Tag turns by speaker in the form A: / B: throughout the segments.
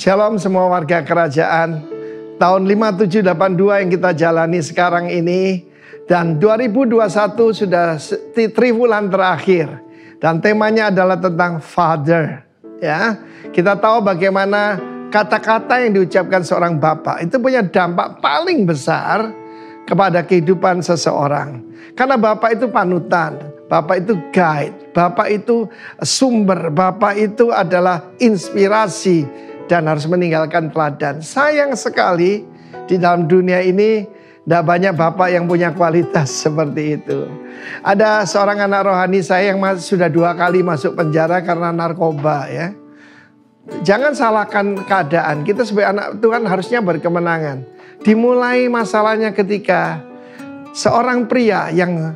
A: Shalom semua warga kerajaan. Tahun 5782 yang kita jalani sekarang ini, dan 2021 sudah triwulan terakhir. Dan temanya adalah tentang Father. Ya, kita tahu bagaimana kata-kata yang diucapkan seorang bapak itu punya dampak paling besar kepada kehidupan seseorang. Karena bapak itu panutan, bapak itu guide, bapak itu sumber, bapak itu adalah inspirasi dan harus meninggalkan teladan. Sayang sekali di dalam dunia ini tidak banyak bapak yang punya kualitas seperti itu. Ada seorang anak rohani saya yang sudah 2 kali masuk penjara karena narkoba ya. Jangan salahkan keadaan. Kita sebagai anak Tuhan harusnya berkemenangan. Dimulai masalahnya ketika seorang pria yang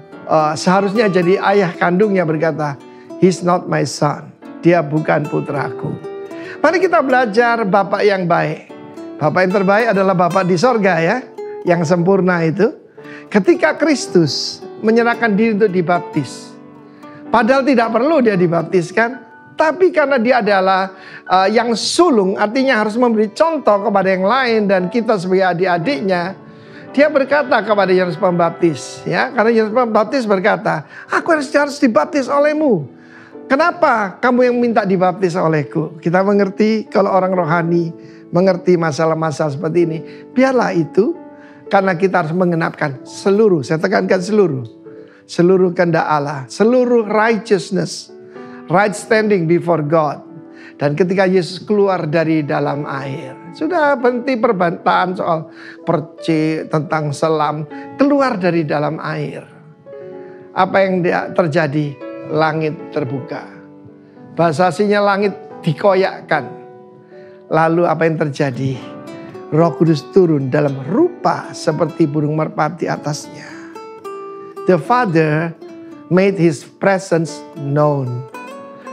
A: seharusnya jadi ayah kandungnya berkata, "He's not my son." Dia bukan putraku. Mari kita belajar bapak yang baik. Bapak yang terbaik adalah bapak di sorga ya, yang sempurna itu. Ketika Kristus menyerahkan diri untuk dibaptis, padahal tidak perlu dia dibaptiskan, tapi karena dia adalah yang sulung, artinya harus memberi contoh kepada yang lain dan kita sebagai adik-adiknya, dia berkata kepada Yohanes Pembaptis, ya, karena Yohanes Pembaptis berkata, "Aku harus dibaptis olehmu. Kenapa kamu yang minta dibaptis olehku?" Kita mengerti kalau orang rohani mengerti masalah-masalah seperti ini. Biarlah itu, karena kita harus mengenapkan seluruh, saya tekankan seluruh kehendak Allah, seluruh righteousness, right standing before God. Dan ketika Yesus keluar dari dalam air, sudah berhenti perbantahan soal percik, tentang selam, keluar dari dalam air. Apa yang terjadi? Langit terbuka. Bahasa aslinya langit dikoyakkan. Lalu apa yang terjadi? Roh Kudus turun dalam rupa seperti burung merpati atasnya. The Father made his presence known.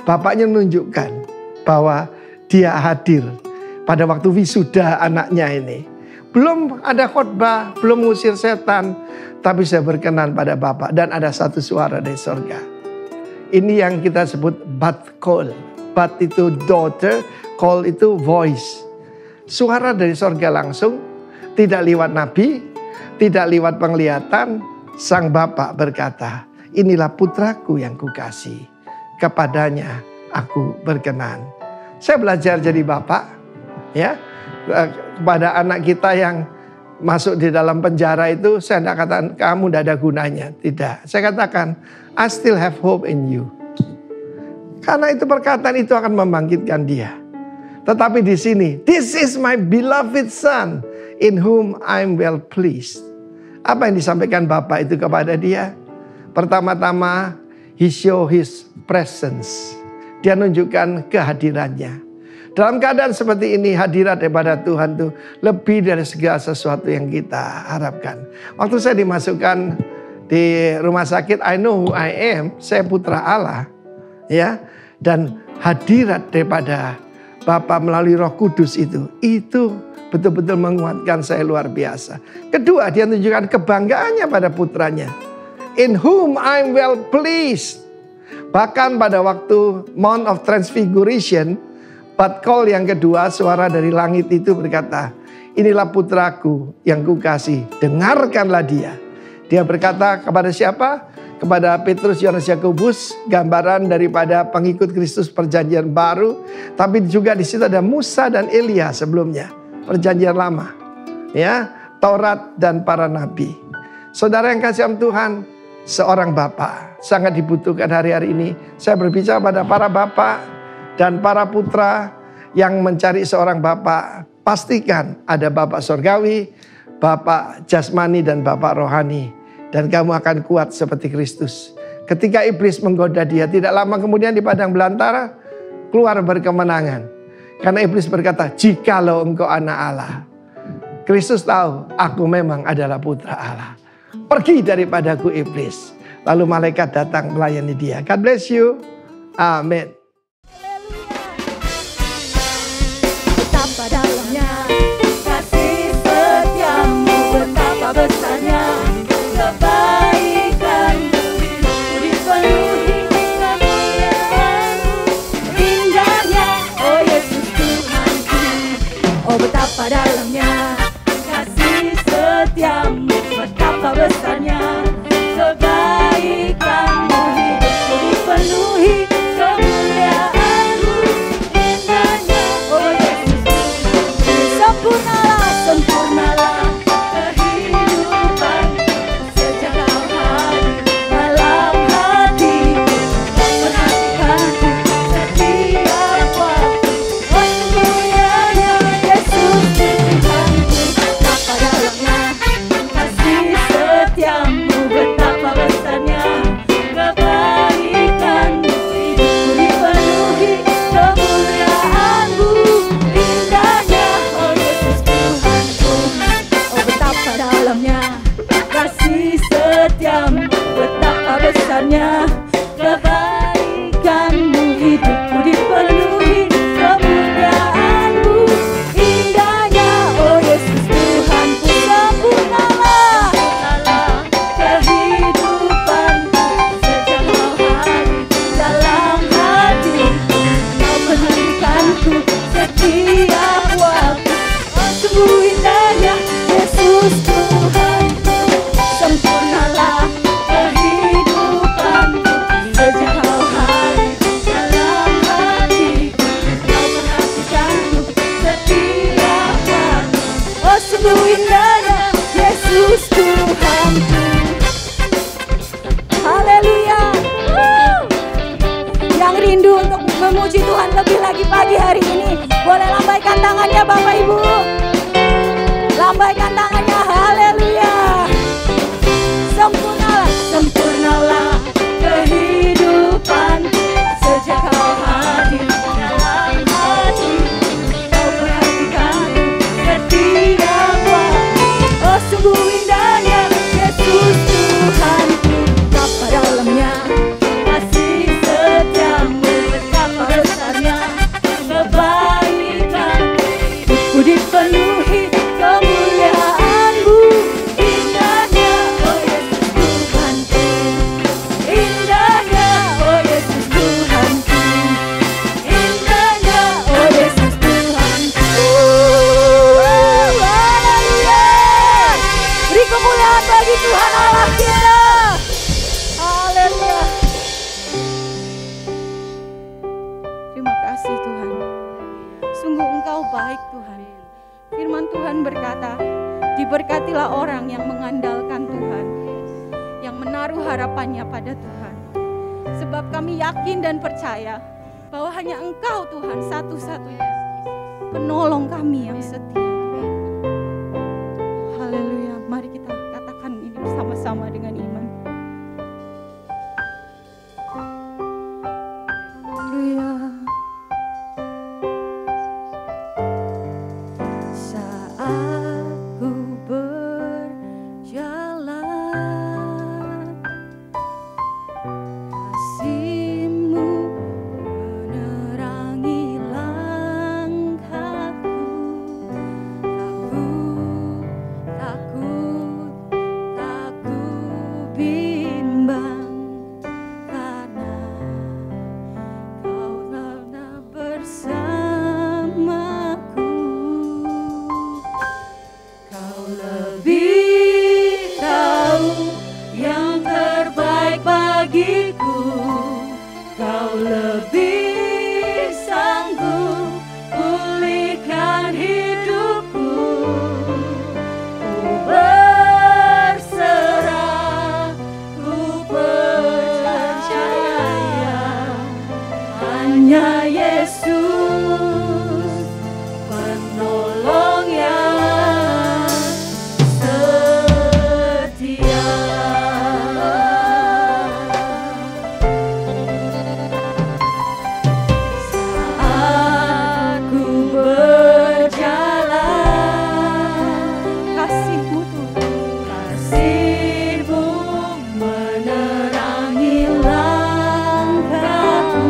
A: Bapaknya menunjukkan bahwa dia hadir pada waktu wisuda anaknya ini. Belum ada khotbah, belum mengusir setan, tapi saya berkenan pada Bapa. Dan ada satu suara dari surga. Ini yang kita sebut bat call. Bat itu daughter, call itu voice. Suara dari surga langsung, tidak lewat nabi, tidak lewat penglihatan. Sang Bapa berkata, "Inilah putraku yang kukasih, kepadanya aku berkenan." Saya belajar jadi bapak, ya, kepada anak kita yang masuk di dalam penjara itu, saya tidak katakan kamu tidak ada gunanya, tidak. Saya katakan, I still have hope in you. Karena itu perkataan itu akan membangkitkan dia. Tetapi di sini, this is my beloved son, in whom I'm well pleased. Apa yang disampaikan Bapak itu kepada dia? Pertama-tama, he show his presence. Dia menunjukkan kehadirannya. Dalam keadaan seperti ini, hadirat daripada Tuhan itu lebih dari segala sesuatu yang kita harapkan. Waktu saya dimasukkan di rumah sakit, I know who I am, saya putra Allah. Ya, dan hadirat daripada Bapa melalui Roh Kudus itu betul-betul menguatkan saya luar biasa. Kedua, dia menunjukkan kebanggaannya pada putranya. In whom I'm well pleased. Bahkan pada waktu Mount of Transfiguration, bat call yang kedua, suara dari langit itu berkata, "Inilah putraku yang kukasih, dengarkanlah dia." Dia berkata kepada siapa? Kepada Petrus, Yohanes, Yakobus, gambaran daripada pengikut Kristus perjanjian baru. Tapi juga di situ ada Musa dan Elia sebelumnya, perjanjian lama. Ya, Taurat dan para nabi. Saudara yang kasih Tuhan, seorang bapak sangat dibutuhkan hari-hari ini. Saya berbicara pada para bapak dan para putra yang mencari seorang bapak. Pastikan ada bapak surgawi, bapak jasmani dan bapak rohani. Dan kamu akan kuat seperti Kristus. Ketika iblis menggoda dia, tidak lama kemudian di padang belantara, keluar berkemenangan. Karena iblis berkata, "Jikalau engkau anak Allah." Kristus tahu, aku memang adalah putra Allah. Pergi daripadaku iblis. Lalu malaikat datang melayani dia. God bless you. Amin.
B: Betapa dalamnya kasih setiamu, betapa besarnya kebaikanmu, dipenuhi kemuliaan-Mu, indahnya, oh Yesus Tuhanku. tangannya Bapak Ibu. Lambaikan tangannya, haleluya. Sempurnalah, sempurnalah kehidupan sejak kau hadir dalam hati. Kau perhatikan setiap waktu. Oh sungguh indahnya Yesus Tuhanku. Betapa dalamnya kasih setiamu, betapa besarnya kebaikan. Hidupku dipenuhi kemuliaan-Mu. Indahnya oh Yesus Tuhanku, indahnya oh Yesus Tuhanku, indahnya oh Yesus Tuhanku. Haleluya. Beri kemuliaan bagi Tuhan Allah kita. Haleluya. Terima kasih Tuhan. Sungguh Engkau baik Tuhan. Firman Tuhan berkata, diberkatilah orang yang mengandalkan Tuhan, yang menaruh harapannya pada Tuhan. Sebab kami yakin dan percaya bahwa hanya Engkau Tuhan satu-satunya penolong kami yang setia. Haleluya. Mari kita katakan ini bersama-sama dengan iman. Haleluya. Saat ku berjalan, kasih-Mu menerangi langkahku. Tak ku bimbang, karena Kau telah bersamaku. Kau lebih tahu yang terbaik bagiku. Kau lebih sanggup pulihkan hidupku. Ku berserah, ku percaya hanya Yesus penolong yang setia. Saat ku berjalan, kasih-Mu Tuhan, kasih-Mu menerangi langkahku.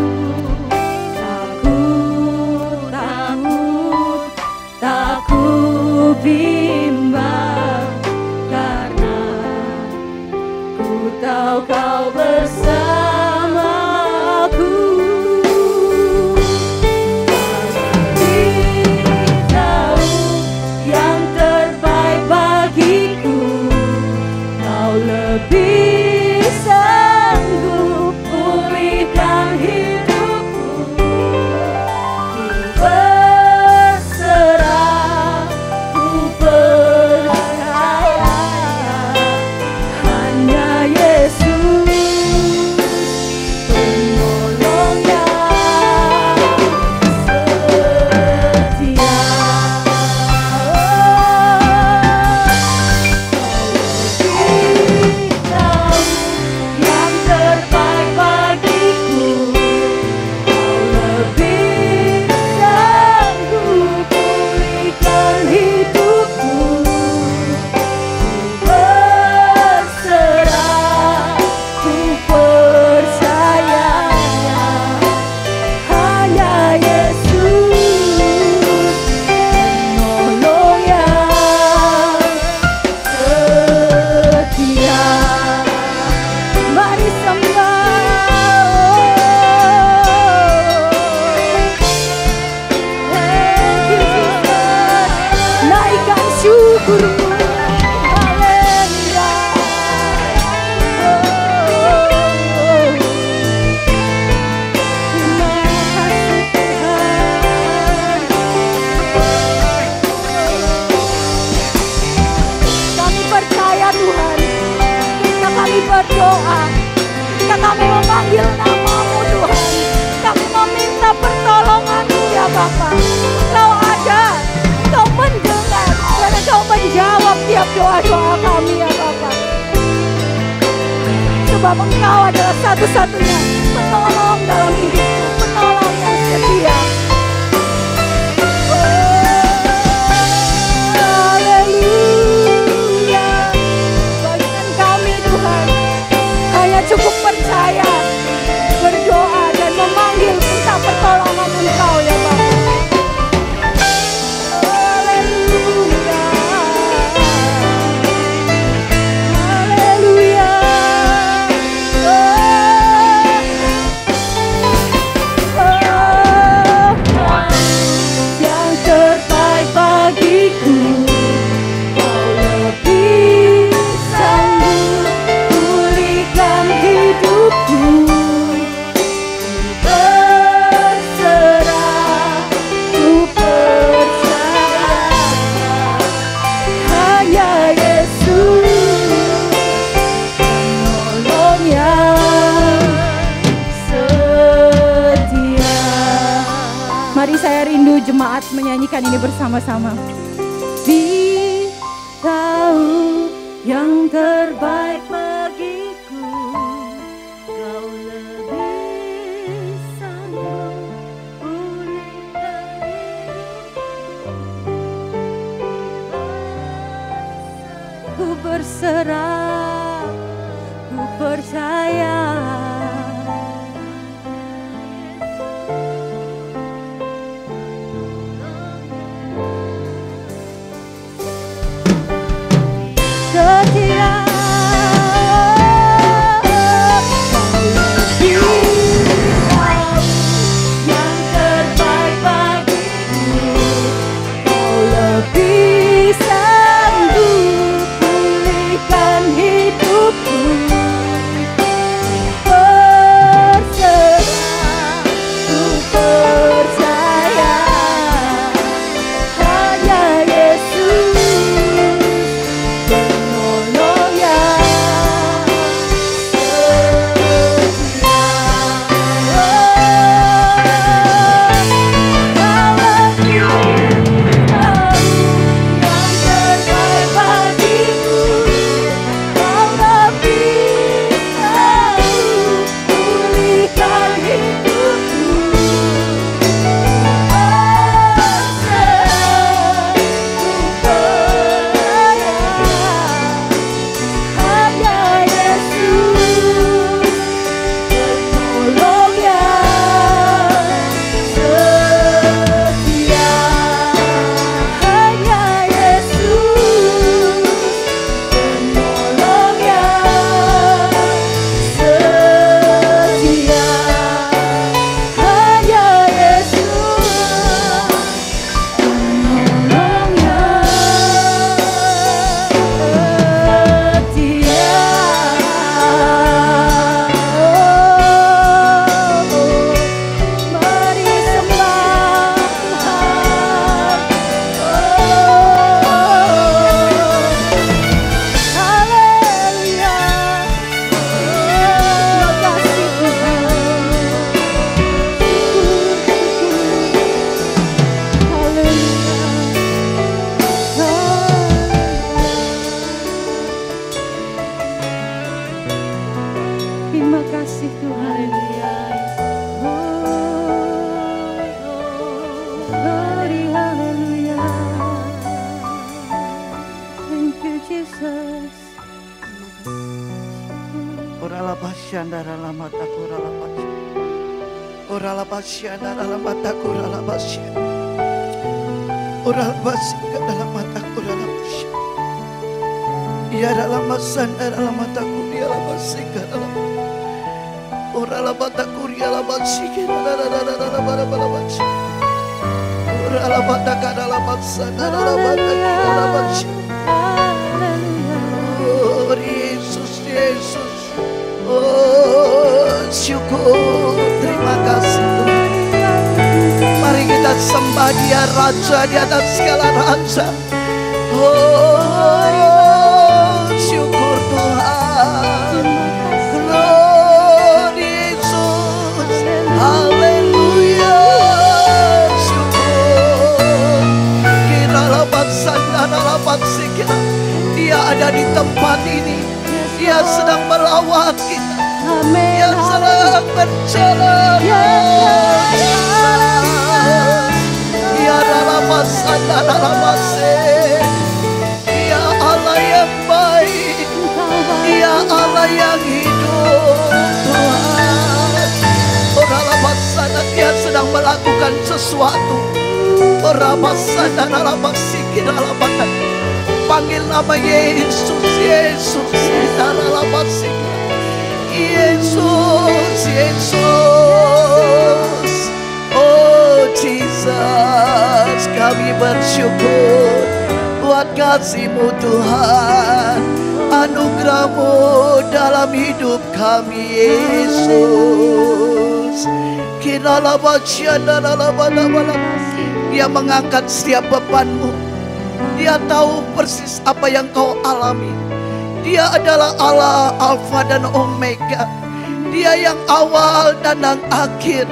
B: Tak ku bimbang, karena ku tahu Kau bersamaku. Kau yang terbaik bagiku. Kau lebih sanggup pulihkan hidupku. Ku berserah, ku percaya hanya Yesus penolong yang setia. Kau yang terbaik bagiku. Kau lebih sanggup pulihkan hidupku. Ku berserah, ku percaya hanya Yesus penolong yang setia. Mari sembah. Thank you Jesus. Naikkan syukur-Mu. Haleluya. Terima kasih Tuhan. Kami percaya Tuhan, ketika kami berdoa, ketika kami memanggil nama-Mu Tuhan, kami meminta pertolongan-Mu ya Bapa. Kau ada setiap doa-doa kami ya Bapa. Sebab Engkau adalah satu-satunya penolong dalam hidupku, penolong yang setia. Haleluya. Bagian kami Tuhan hanya cukup percaya, berdoa dan memanggil minta pertolongan Engkau ya Bapa. Jemaat menyanyikan ini bersama-sama. Tahu yang terbaik bagiku, Kau lebih sanggup pulihkan hidupku. Ku berserah, ku percaya. Setia, yang terbaik bagiku, Kau lebih sanggup pulihkan hidupku. Berserah, ku percaya, hanya Yesus syukur, terima kasih Tuhan. Mari kita sembah Dia, Raja di atas segala raja. Oh, syukur Tuhan. Glory Yesus, haleluya. Syukur. Kira lapat sanda lapat sikira.
C: Dia sedang melawat kita.
B: Amin.
C: Dia sedang berjalan. Dia dalam masa dalam masa. Dia Allah yang baik. Dia Allah yang hidup, Tuhan. Dalam masa Dia sedang melakukan sesuatu. Dalam masa dalam masa dalam masa. Panggil nama Yesus, Yesus, dalam masa. Yesus, Yesus. Oh Jesus, kami bersyukur buat kasih-Mu Tuhan, anugerah-Mu dalam hidup kami Yesus. Dia mengangkat setiap beban-Mu. Dia tahu persis apa yang kau alami. Dia adalah Allah Alfa dan Omega. Dia yang awal dan yang akhir.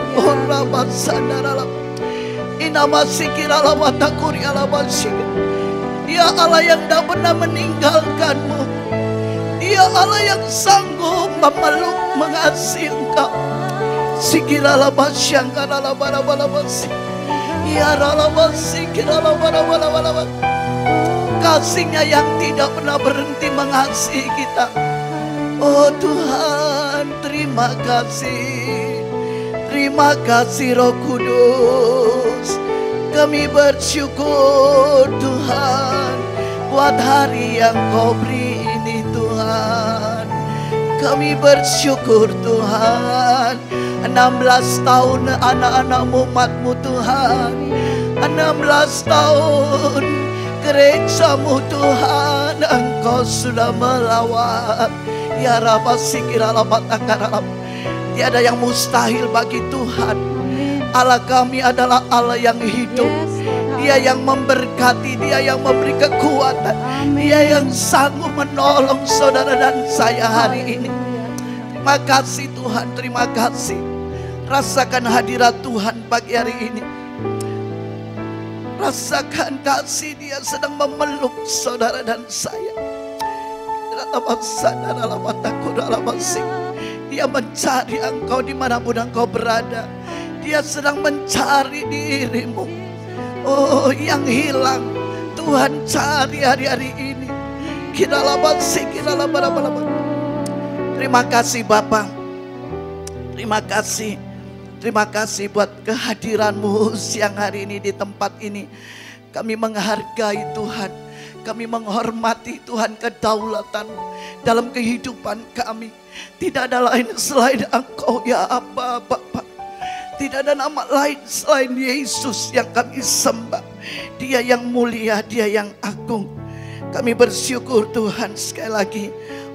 C: Dia Allah yang tidak pernah meninggalkanmu. Dia Allah yang sanggup memeluk mengasihi engkau. Kasih-Nya yang tidak pernah berhenti mengasihi kita. Oh Tuhan, terima kasih. Terima kasih Roh Kudus. Kami bersyukur Tuhan buat hari yang Kau beri ini Tuhan. Kami bersyukur Tuhan, 16 tahun anak-anak-Mu, umat-Mu Tuhan. 16 tahun gereja-Mu Tuhan, Engkau sudah melawat. Ya Rabba sikira labat akaralam. Tiada yang mustahil bagi Tuhan. Allah kami adalah Allah yang hidup. Dia yang memberkati, Dia yang memberi kekuatan. Dia yang sanggup menolong saudara dan saya hari ini. Terima kasih Tuhan, terima kasih. Rasakan hadirat Tuhan pagi hari ini. Rasakan kasih Dia sedang memeluk saudara dan saya. Dia mencari engkau dimanapun engkau berada. Dia sedang mencari dirimu. Oh, yang hilang Tuhan cari hari-hari ini. Terima kasih Bapa. Terima kasih. Terima kasih buat kehadiran-Mu siang hari ini di tempat ini. Kami menghargai Tuhan. Kami menghormati Tuhan kedaulatan-Mu dalam kehidupan kami. Tidak ada lain selain Engkau ya Aba Bapa. Tidak ada nama lain selain Yesus yang kami sembah. Dia yang mulia, Dia yang agung. Kami bersyukur Tuhan sekali lagi.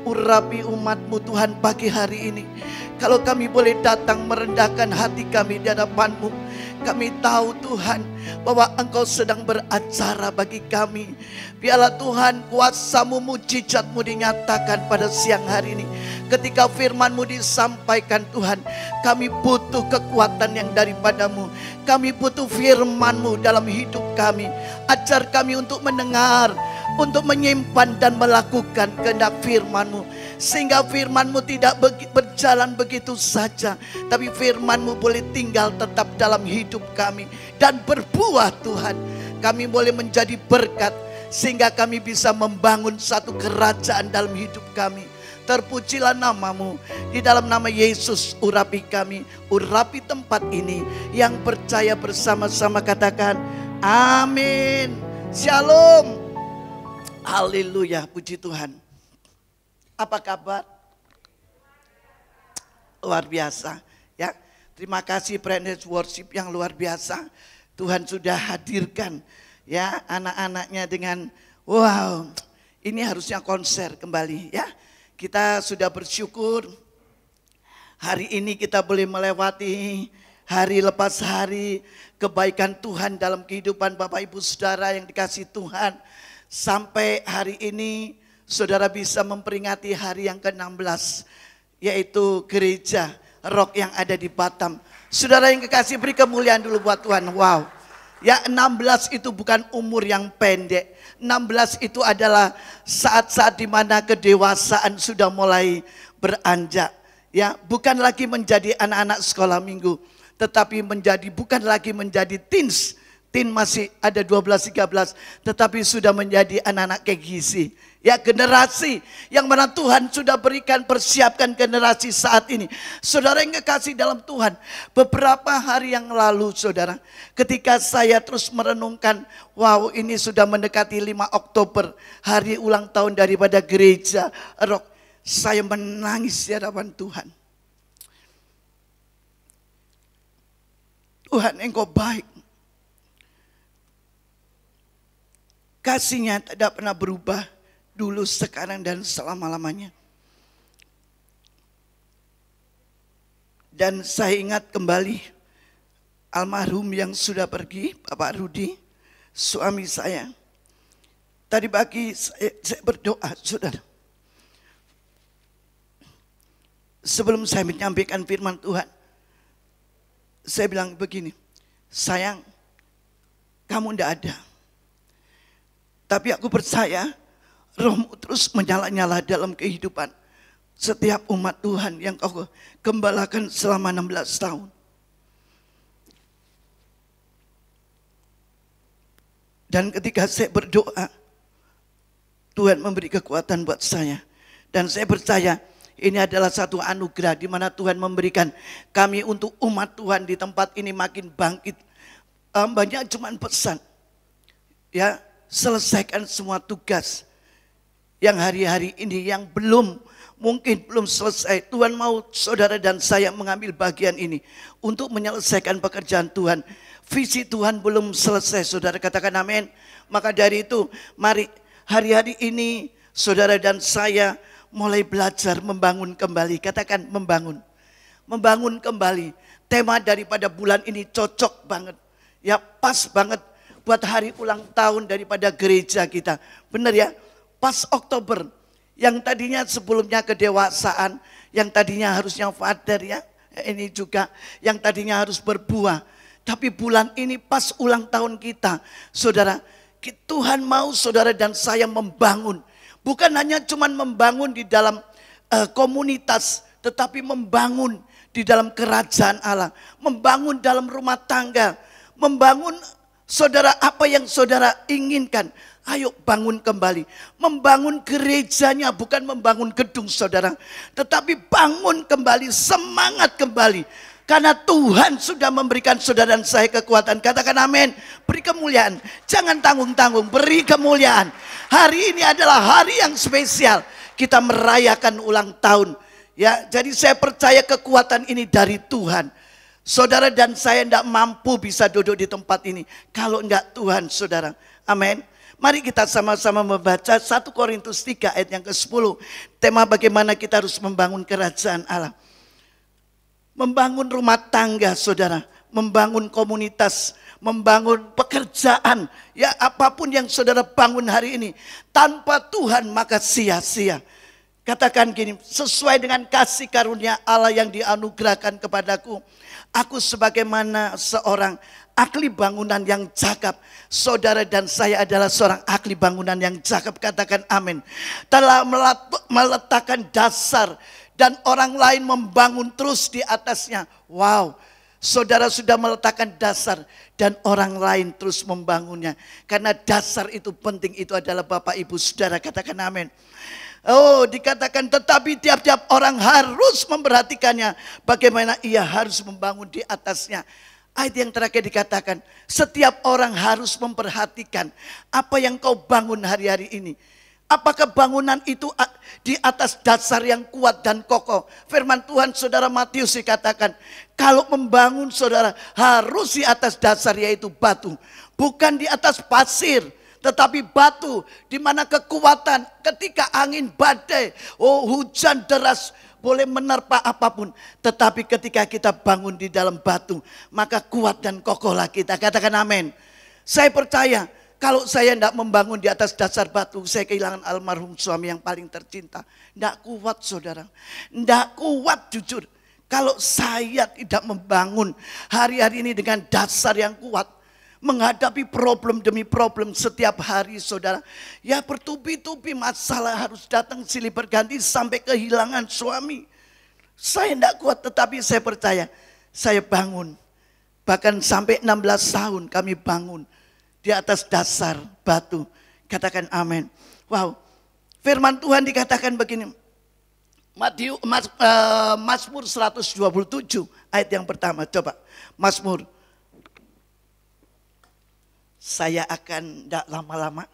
C: Urapi umat-Mu Tuhan pagi hari ini. Kalau kami boleh datang merendahkan hati kami di hadapan-Mu. Kami tahu Tuhan bahwa Engkau sedang beracara bagi kami. Biarlah Tuhan kuasa-Mu, mujizat-Mu dinyatakan pada siang hari ini. Ketika firman-Mu disampaikan Tuhan, kami butuh kekuatan yang daripada-Mu. Kami butuh firman-Mu dalam hidup kami. Ajar kami untuk mendengar, untuk menyimpan dan melakukan kehendak firman-Mu. Sehingga firman-Mu tidak berjalan begitu saja, tapi firman-Mu boleh tinggal tetap dalam hidup kami dan berbuah Tuhan. Kami boleh menjadi berkat sehingga kami bisa membangun satu kerajaan dalam hidup kami. Terpujilah nama-Mu. Di dalam nama Yesus urapi kami, urapi tempat ini. Yang percaya bersama-sama katakan amin. Shalom. Haleluya, puji Tuhan. Apa kabar? Luar biasa ya. Terima kasih Praise Worship yang luar biasa. Tuhan sudah hadirkan ya anak-anaknya dengan wow, ini harusnya konser kembali ya. Kita sudah bersyukur hari ini kita boleh melewati hari lepas hari kebaikan Tuhan dalam kehidupan Bapak Ibu Saudara yang dikasihi Tuhan. Sampai hari ini saudara bisa memperingati hari yang ke-16, yaitu gereja Rock yang ada di Batam. Saudara yang kekasih, beri kemuliaan dulu buat Tuhan. Wow, Ya, 16 itu bukan umur yang pendek. 16 itu adalah saat-saat di mana kedewasaan sudah mulai beranjak. Ya, bukan lagi menjadi anak-anak sekolah minggu, tetapi bukan lagi menjadi teens. Teen masih ada 12-13, tetapi sudah menjadi anak-anak KGC. Ya, generasi yang mana Tuhan sudah berikan, persiapkan generasi saat ini. Saudara yang kekasih dalam Tuhan, beberapa hari yang lalu saudara, ketika saya terus merenungkan, wow, ini sudah mendekati 5 Oktober, hari ulang tahun daripada gereja Rock. Saya menangis di hadapan Tuhan. Tuhan, Engkau baik. Kasih-Nya tidak pernah berubah, dulu, sekarang, dan selama-lamanya. Dan saya ingat kembali almarhum yang sudah pergi, Bapak Rudi, suami saya. Tadi pagi saya berdoa, saudara. Sebelum saya menyampaikan firman Tuhan, saya bilang begini, sayang, kamu tidak ada. Tapi aku percaya Rohmu terus menyala-nyala dalam kehidupan setiap umat Tuhan yang Kau gembalakan selama 16 tahun. Dan ketika saya berdoa, Tuhan memberi kekuatan buat saya. Dan saya percaya ini adalah satu anugerah di mana Tuhan memberikan kami untuk umat Tuhan di tempat ini makin bangkit. Banyak cuma pesan, ya, selesaikan semua tugas yang hari-hari ini yang mungkin belum selesai. Tuhan mau saudara dan saya mengambil bagian ini untuk menyelesaikan pekerjaan Tuhan. Visi Tuhan belum selesai, saudara, katakan amin. Maka dari itu mari hari-hari ini saudara dan saya mulai belajar membangun kembali. Katakan membangun. Membangun kembali. Tema daripada bulan ini cocok banget. Ya, pas banget buat hari ulang tahun daripada gereja kita. Benar ya? Pas Oktober. Yang tadinya sebelumnya kedewasaan. Yang tadinya harusnya father ya. Ini juga yang tadinya harus berbuah. Tapi bulan ini pas ulang tahun kita. Saudara, Tuhan mau saudara dan saya membangun. Bukan hanya cuma membangun di dalam komunitas. Tetapi membangun di dalam kerajaan Allah. Membangun dalam rumah tangga. Membangun saudara apa yang saudara inginkan. Ayo bangun kembali. Membangun gerejanya bukan membangun gedung saudara. Tetapi bangun kembali, semangat kembali. Karena Tuhan sudah memberikan saudara dan saya kekuatan. Katakan amin. Beri kemuliaan. Jangan tanggung-tanggung, beri kemuliaan. Hari ini adalah hari yang spesial. Kita merayakan ulang tahun. Ya, jadi saya percaya kekuatan ini dari Tuhan. Saudara dan saya tidak mampu bisa duduk di tempat ini kalau enggak Tuhan, saudara. Amin. Mari kita sama-sama membaca 1 Korintus 3 ayat yang ke-10. Tema bagaimana kita harus membangun kerajaan Allah. Membangun rumah tangga, saudara. Membangun komunitas. Membangun pekerjaan. Ya, apapun yang saudara bangun hari ini. Tanpa Tuhan maka sia-sia. Katakan gini, sesuai dengan kasih karunia Allah yang dianugerahkan kepadaku. Aku sebagaimana seorang ahli bangunan yang cakap. Saudara dan saya adalah seorang ahli bangunan yang cakap. Katakan amin. Telah meletakkan dasar dan orang lain membangun terus di atasnya. Wow. Saudara sudah meletakkan dasar dan orang lain terus membangunnya. Karena dasar itu penting, itu adalah Bapak Ibu Saudara. Katakan amin. Oh, dikatakan tetapi tiap-tiap orang harus memperhatikannya. Bagaimana ia harus membangun di atasnya. Ayat yang terakhir dikatakan, setiap orang harus memperhatikan apa yang kau bangun hari-hari ini. Apakah bangunan itu di atas dasar yang kuat dan kokoh? Firman Tuhan saudara Matius dikatakan, kalau membangun saudara harus di atas dasar yaitu batu. Bukan di atas pasir. Tetapi batu, di mana kekuatan ketika angin badai, hujan deras boleh menerpa apapun. Tetapi ketika kita bangun di dalam batu, maka kuat dan kokohlah kita. Katakan amin. Saya percaya kalau saya tidak membangun di atas dasar batu, saya kehilangan almarhum suami yang paling tercinta. Tidak kuat saudara, tidak kuat jujur. Kalau saya tidak membangun hari-hari ini dengan dasar yang kuat, menghadapi problem demi problem setiap hari saudara. Ya bertubi-tubi masalah harus datang silih berganti sampai kehilangan suami. Saya tidak kuat tetapi saya percaya saya bangun. Bahkan sampai 16 tahun kami bangun di atas dasar batu. Katakan amin. Wow, firman Tuhan dikatakan begini. Mazmur 127 ayat yang pertama. Coba Mazmur. Saya akan tidak lama-lama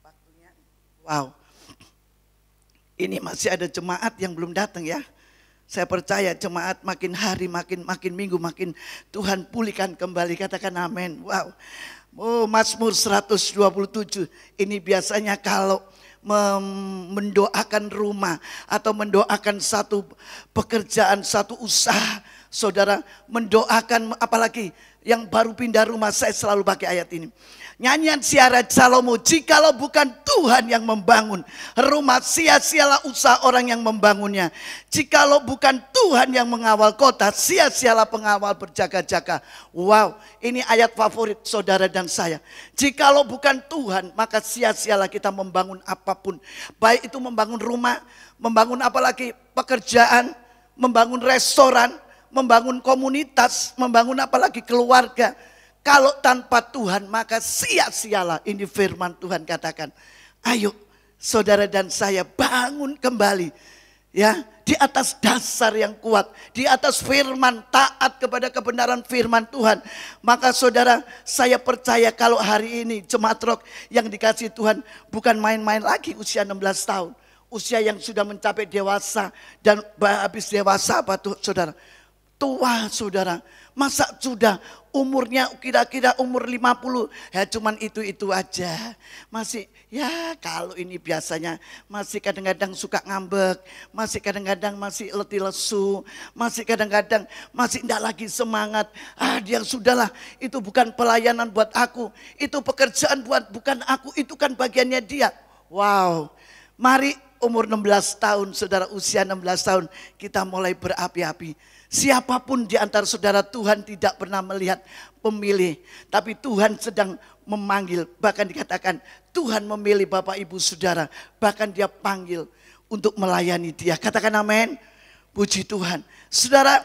C: waktunya. Wow. Ini masih ada jemaat yang belum datang ya. Saya percaya jemaat makin hari, makin minggu, makin Tuhan pulihkan kembali. Katakan amin. Wow. Oh, Mazmur 127. Ini biasanya kalau mendoakan rumah atau mendoakan satu pekerjaan, satu usaha. Saudara mendoakan apalagi yang baru pindah rumah, saya selalu pakai ayat ini. Nyanyian Siara Salomo, jikalau bukan Tuhan yang membangun rumah, sia-sialah usaha orang yang membangunnya. Jikalau bukan Tuhan yang mengawal kota, sia-sialah pengawal berjaga-jaga. Wow, ini ayat favorit saudara dan saya. Jikalau bukan Tuhan, maka sia-sialah kita membangun apapun. Baik itu membangun rumah, membangun apalagi pekerjaan, membangun restoran, membangun komunitas, membangun apalagi keluarga. Kalau tanpa Tuhan maka sia-sialah. Ini firman Tuhan katakan. Ayo saudara dan saya bangun kembali. Ya, di atas dasar yang kuat. Di atas firman, taat kepada kebenaran firman Tuhan. Maka saudara, saya percaya kalau hari ini jemaat rock yang dikasih Tuhan bukan main-main lagi usia 16 tahun. Usia yang sudah mencapai dewasa. Dan habis dewasa apa tuh saudara? Tua saudara, masa sudah umurnya kira-kira umur 50, ya cuman itu aja. Masih ya kalau ini biasanya masih kadang-kadang suka ngambek, masih kadang-kadang masih letih lesu, masih kadang-kadang masih tidak lagi semangat. Dia sudahlah, itu bukan pelayanan buat aku, itu pekerjaan bukan aku, itu kan bagiannya dia. Wow, mari umur 16 tahun saudara, usia 16 tahun kita mulai berapi-api. Siapapun di antara saudara, Tuhan tidak pernah melihat pemilih. Tapi Tuhan sedang memanggil. Bahkan dikatakan Tuhan memilih Bapak Ibu Saudara. Bahkan dia panggil untuk melayani dia. Katakan amin. Puji Tuhan. Saudara,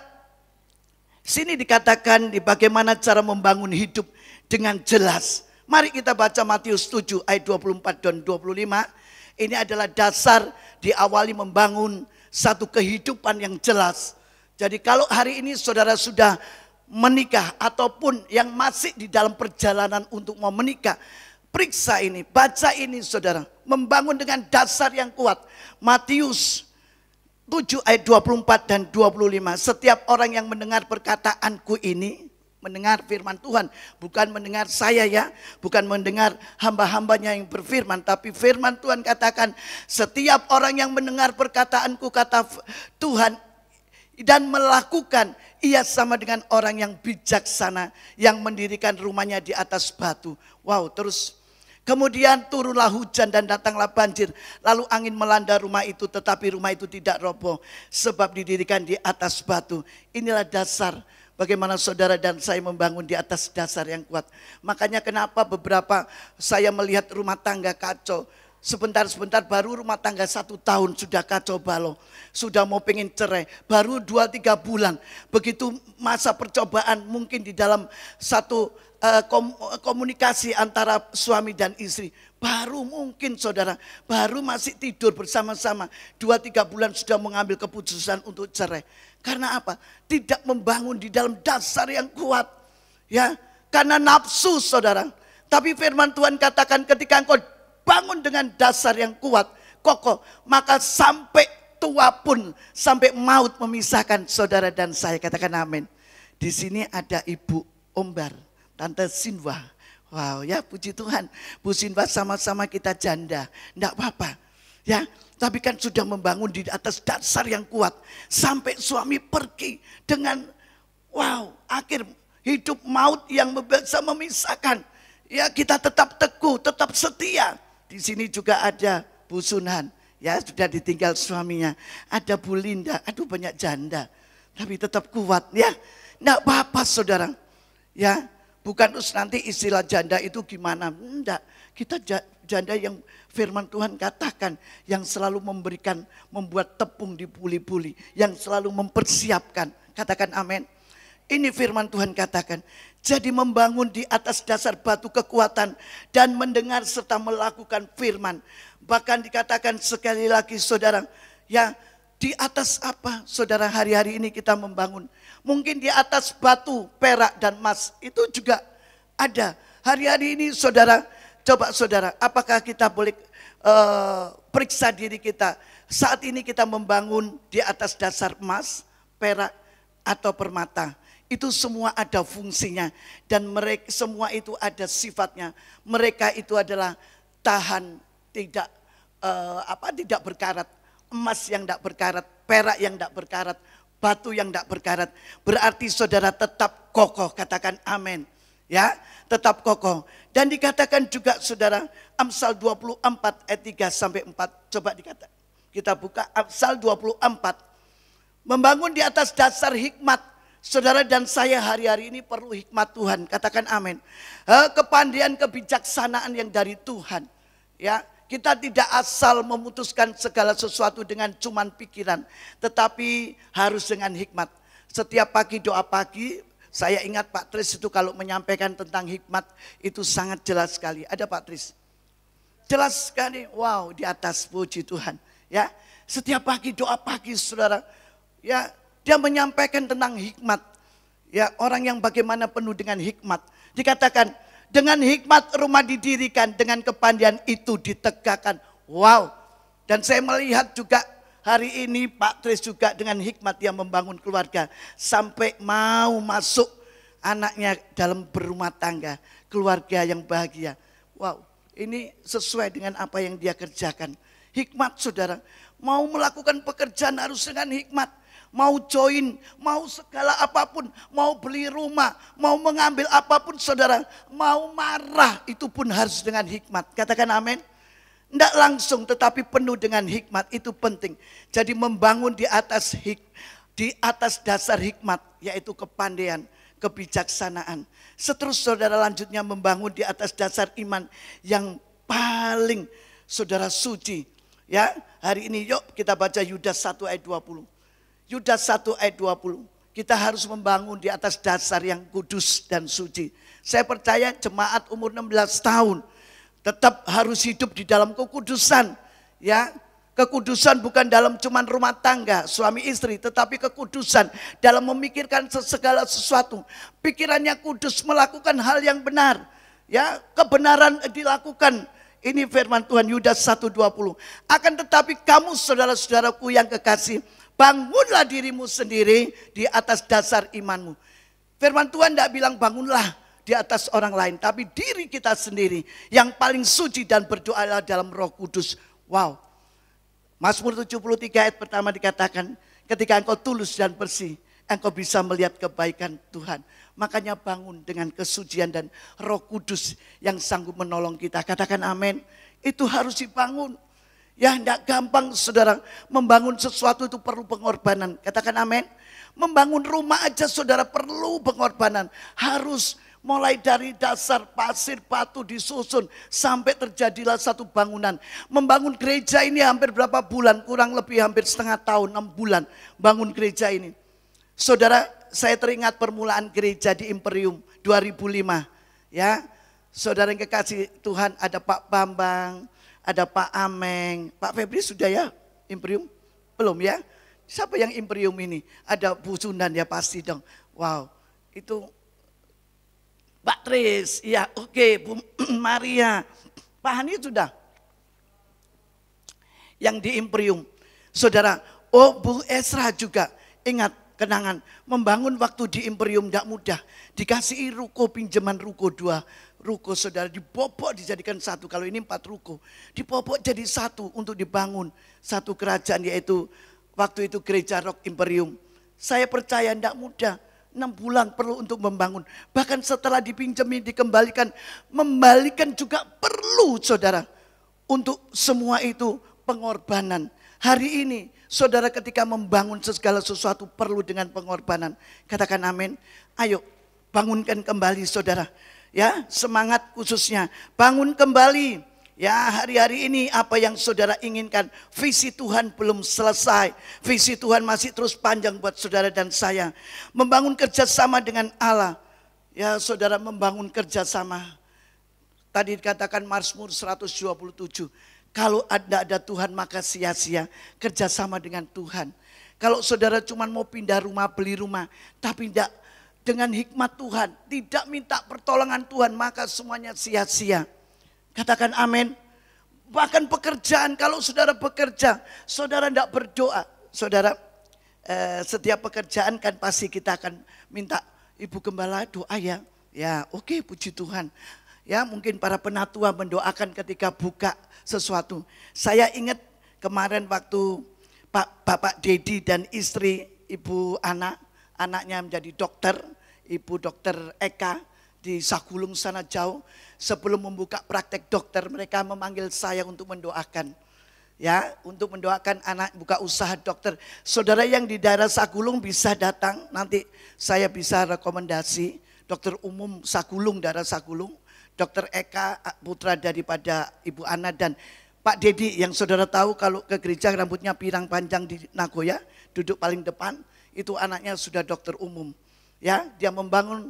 C: sini dikatakan di bagaimana cara membangun hidup dengan jelas. Mari kita baca Matius 7 ayat 24 dan 25. Ini adalah dasar diawali membangun satu kehidupan yang jelas. Jadi kalau hari ini saudara sudah menikah ataupun yang masih di dalam perjalanan untuk mau menikah, periksa ini, baca ini saudara. Membangun dengan dasar yang kuat. Matius 7 ayat 24 dan 25. Setiap orang yang mendengar perkataanku ini, mendengar firman Tuhan, bukan mendengar saya ya, bukan mendengar hamba-hambanya yang berfirman, tapi firman Tuhan katakan, setiap orang yang mendengar perkataanku, kata Tuhan, dan melakukan, ia sama dengan orang yang bijaksana yang mendirikan rumahnya di atas batu. Wow, terus kemudian turunlah hujan dan datanglah banjir, lalu angin melanda rumah itu, tetapi rumah itu tidak roboh sebab didirikan di atas batu. Inilah dasar bagaimana saudara dan saya membangun di atas dasar yang kuat. Makanya kenapa beberapa saya melihat rumah tangga kacau. Sebentar-sebentar baru rumah tangga 1 tahun sudah kacau balau. Sudah mau pengen cerai. Baru 2-3 bulan. Begitu masa percobaan mungkin di dalam satu komunikasi antara suami dan istri. Baru mungkin saudara. Baru masih tidur bersama-sama. 2-3 bulan sudah mengambil keputusan untuk cerai. Karena apa? Tidak membangun di dalam dasar yang kuat. Ya, karena nafsu saudara. Tapi firman Tuhan katakan ketika engkau bangun dengan dasar yang kuat, kokoh, maka sampai tua pun, sampai maut memisahkan saudara dan saya. Katakan amin. Di sini ada Ibu Ombar, Tante Sinwa. Wow ya, puji Tuhan. Bu Sinwa sama-sama kita janda, enggak apa-apa. Ya, tapi kan sudah membangun di atas dasar yang kuat. Sampai suami pergi dengan wow, akhir hidup maut yang bisa memisahkan. Ya, kita tetap teguh, tetap setia. Di sini juga ada Bu Sunhan, ya sudah ditinggal suaminya. Ada Bu Linda, aduh banyak janda, tapi tetap kuat ya. Nggak apa-apa saudara, ya Bukan terus nanti istilah janda itu gimana. Enggak, kita janda yang firman Tuhan katakan. Yang selalu memberikan, membuat tepung di puli-puli. Yang selalu mempersiapkan. Katakan amin. Ini firman Tuhan katakan. Jadi membangun di atas dasar batu kekuatan. Dan mendengar serta melakukan firman. Bahkan dikatakan sekali lagi saudara. Ya, di atas apa saudara hari-hari ini kita membangun? Mungkin di atas batu, perak dan emas. Itu juga ada. Hari-hari ini saudara, coba saudara, apakah kita boleh periksa diri kita. Saat ini kita membangun di atas dasar emas, perak atau permata. Itu semua ada fungsinya. Dan mereka semua itu ada sifatnya. Mereka itu adalah tahan, tidak tidak berkarat. Emas yang tidak berkarat, perak yang tidak berkarat, batu yang tidak berkarat. Berarti saudara tetap kokoh, katakan amin. Ya, tetap kokoh. Dan dikatakan juga saudara, Amsal 24 ayat 3 sampai 4. Coba dikatakan. Kita buka Amsal 24. Membangun di atas dasar hikmat. Saudara dan saya hari-hari ini perlu hikmat Tuhan. Katakan amin. Kepandaian, kebijaksanaan yang dari Tuhan. Ya. Kita tidak asal memutuskan segala sesuatu dengan cuman pikiran. Tetapi harus dengan hikmat. Setiap pagi doa pagi, saya ingat Pak Tris itu kalau menyampaikan tentang hikmat, itu sangat jelas sekali. Ada Pak Tris? Jelas sekali, wow, di atas, puji Tuhan. Ya, setiap pagi doa pagi saudara. Ya, dia menyampaikan tentang hikmat. Ya, orang yang bagaimana penuh dengan hikmat. Dikatakan, dengan hikmat rumah didirikan, dengan kepandaian itu ditegakkan. Wow. Dan saya melihat juga hari ini Pak Tris juga dengan hikmat yang membangun keluarga. Sampai mau masuk anaknya dalam berumah tangga. Keluarga yang bahagia. Wow. Ini sesuai dengan apa yang dia kerjakan. Hikmat saudara. Mau melakukan pekerjaan harus dengan hikmat. Mau join, mau segala apapun, mau beli rumah, mau mengambil apapun saudara, mau marah itu pun harus dengan hikmat. Katakan amin. Tidak langsung tetapi penuh dengan hikmat, itu penting. Jadi membangun di atas dasar hikmat, yaitu kepandaian, kebijaksanaan. Seterusnya saudara lanjutnya membangun di atas dasar iman yang paling saudara suci. Ya, hari ini yuk kita baca Yudas 1 ayat 20. Yudas 1 ayat 20. Kita harus membangun di atas dasar yang kudus dan suci. Saya percaya jemaat umur 16 tahun tetap harus hidup di dalam kekudusan. Ya, kekudusan bukan dalam cuman rumah tangga, suami istri, tetapi kekudusan dalam memikirkan segala sesuatu. Pikirannya kudus, melakukan hal yang benar. Ya, kebenaran dilakukan. Ini firman Tuhan Yudas 1:20. Akan tetapi kamu saudara-saudaraku yang kekasih, bangunlah dirimu sendiri di atas dasar imanmu. Firman Tuhan tidak bilang bangunlah di atas orang lain. Tapi diri kita sendiri yang paling suci dan berdoalah dalam Roh Kudus. Wow. Mazmur 73 ayat pertama dikatakan, ketika engkau tulus dan bersih, engkau bisa melihat kebaikan Tuhan. Makanya bangun dengan kesucian dan Roh Kudus yang sanggup menolong kita. Katakan amin. Itu harus dibangun. Ya, tidak gampang saudara. Membangun sesuatu itu perlu pengorbanan. Katakan amin. Membangun rumah aja saudara perlu pengorbanan. Harus mulai dari dasar pasir batu disusun sampai terjadilah satu bangunan. Membangun gereja ini hampir berapa bulan? Kurang lebih hampir setengah tahun, 6 bulan bangun gereja ini. Saudara, saya teringat permulaan gereja di Imperium 2005. Ya, saudara yang kekasih Tuhan, ada Pak Bambang, ada Pak Ameng, Pak Febri sudah ya Imperium? Belum ya? Siapa yang Imperium ini? Ada Bu Sunan ya pasti dong. Wow, itu Pak Tris, ya oke, Bu Maria, Pak Hani sudah. Yang di Imperium. Saudara, oh Bu Esra juga, ingat kenangan. Membangun waktu di Imperium tidak mudah. Dikasih ruko, pinjaman ruko 2. Ruko saudara dibobok dijadikan satu. Kalau ini 4 ruko. Dibobok jadi satu untuk dibangun. Satu kerajaan yaitu waktu itu Gereja Rock Imperium. Saya percaya tidak mudah. 6 bulan perlu untuk membangun. Bahkan setelah dipinjami dikembalikan. Membalikan juga perlu saudara. Untuk semua itu pengorbanan. Hari ini saudara ketika membangun segala sesuatu perlu dengan pengorbanan. Katakan amin. Ayo bangunkan kembali saudara. Ya, semangat khususnya. Bangun kembali. Ya, hari-hari ini apa yang saudara inginkan, visi Tuhan belum selesai. Visi Tuhan masih terus panjang buat saudara dan saya. Membangun kerjasama dengan Allah. Ya, saudara membangun kerjasama. Tadi dikatakan Mazmur 127. Kalau ada Tuhan maka sia-sia kerjasama dengan Tuhan. Kalau saudara cuma mau pindah rumah, beli rumah, tapi tidak dengan hikmat Tuhan, tidak minta pertolongan Tuhan, maka semuanya sia-sia. Katakan amin. Bahkan pekerjaan, kalau saudara bekerja, saudara tidak berdoa. Saudara, setiap pekerjaan kan pasti kita akan minta Ibu Gembala doa ya. Ya oke, puji Tuhan. Ya mungkin para penatua mendoakan ketika buka sesuatu. Saya ingat kemarin waktu Bapak Dedi dan istri Ibu anaknya menjadi dokter, Ibu Dokter Eka di Sagulung sana jauh. Sebelum membuka praktek dokter, mereka memanggil saya untuk mendoakan. Ya, untuk mendoakan anak buka usaha dokter. Saudara yang di daerah Sagulung bisa datang, nanti saya bisa rekomendasi. Dokter umum Sagulung, daerah Sagulung. Dokter Eka, putra daripada Ibu Ana dan Pak Dedi yang saudara tahu kalau ke gereja rambutnya pirang panjang di Nagoya, duduk paling depan, itu anaknya sudah dokter umum. Ya, dia membangun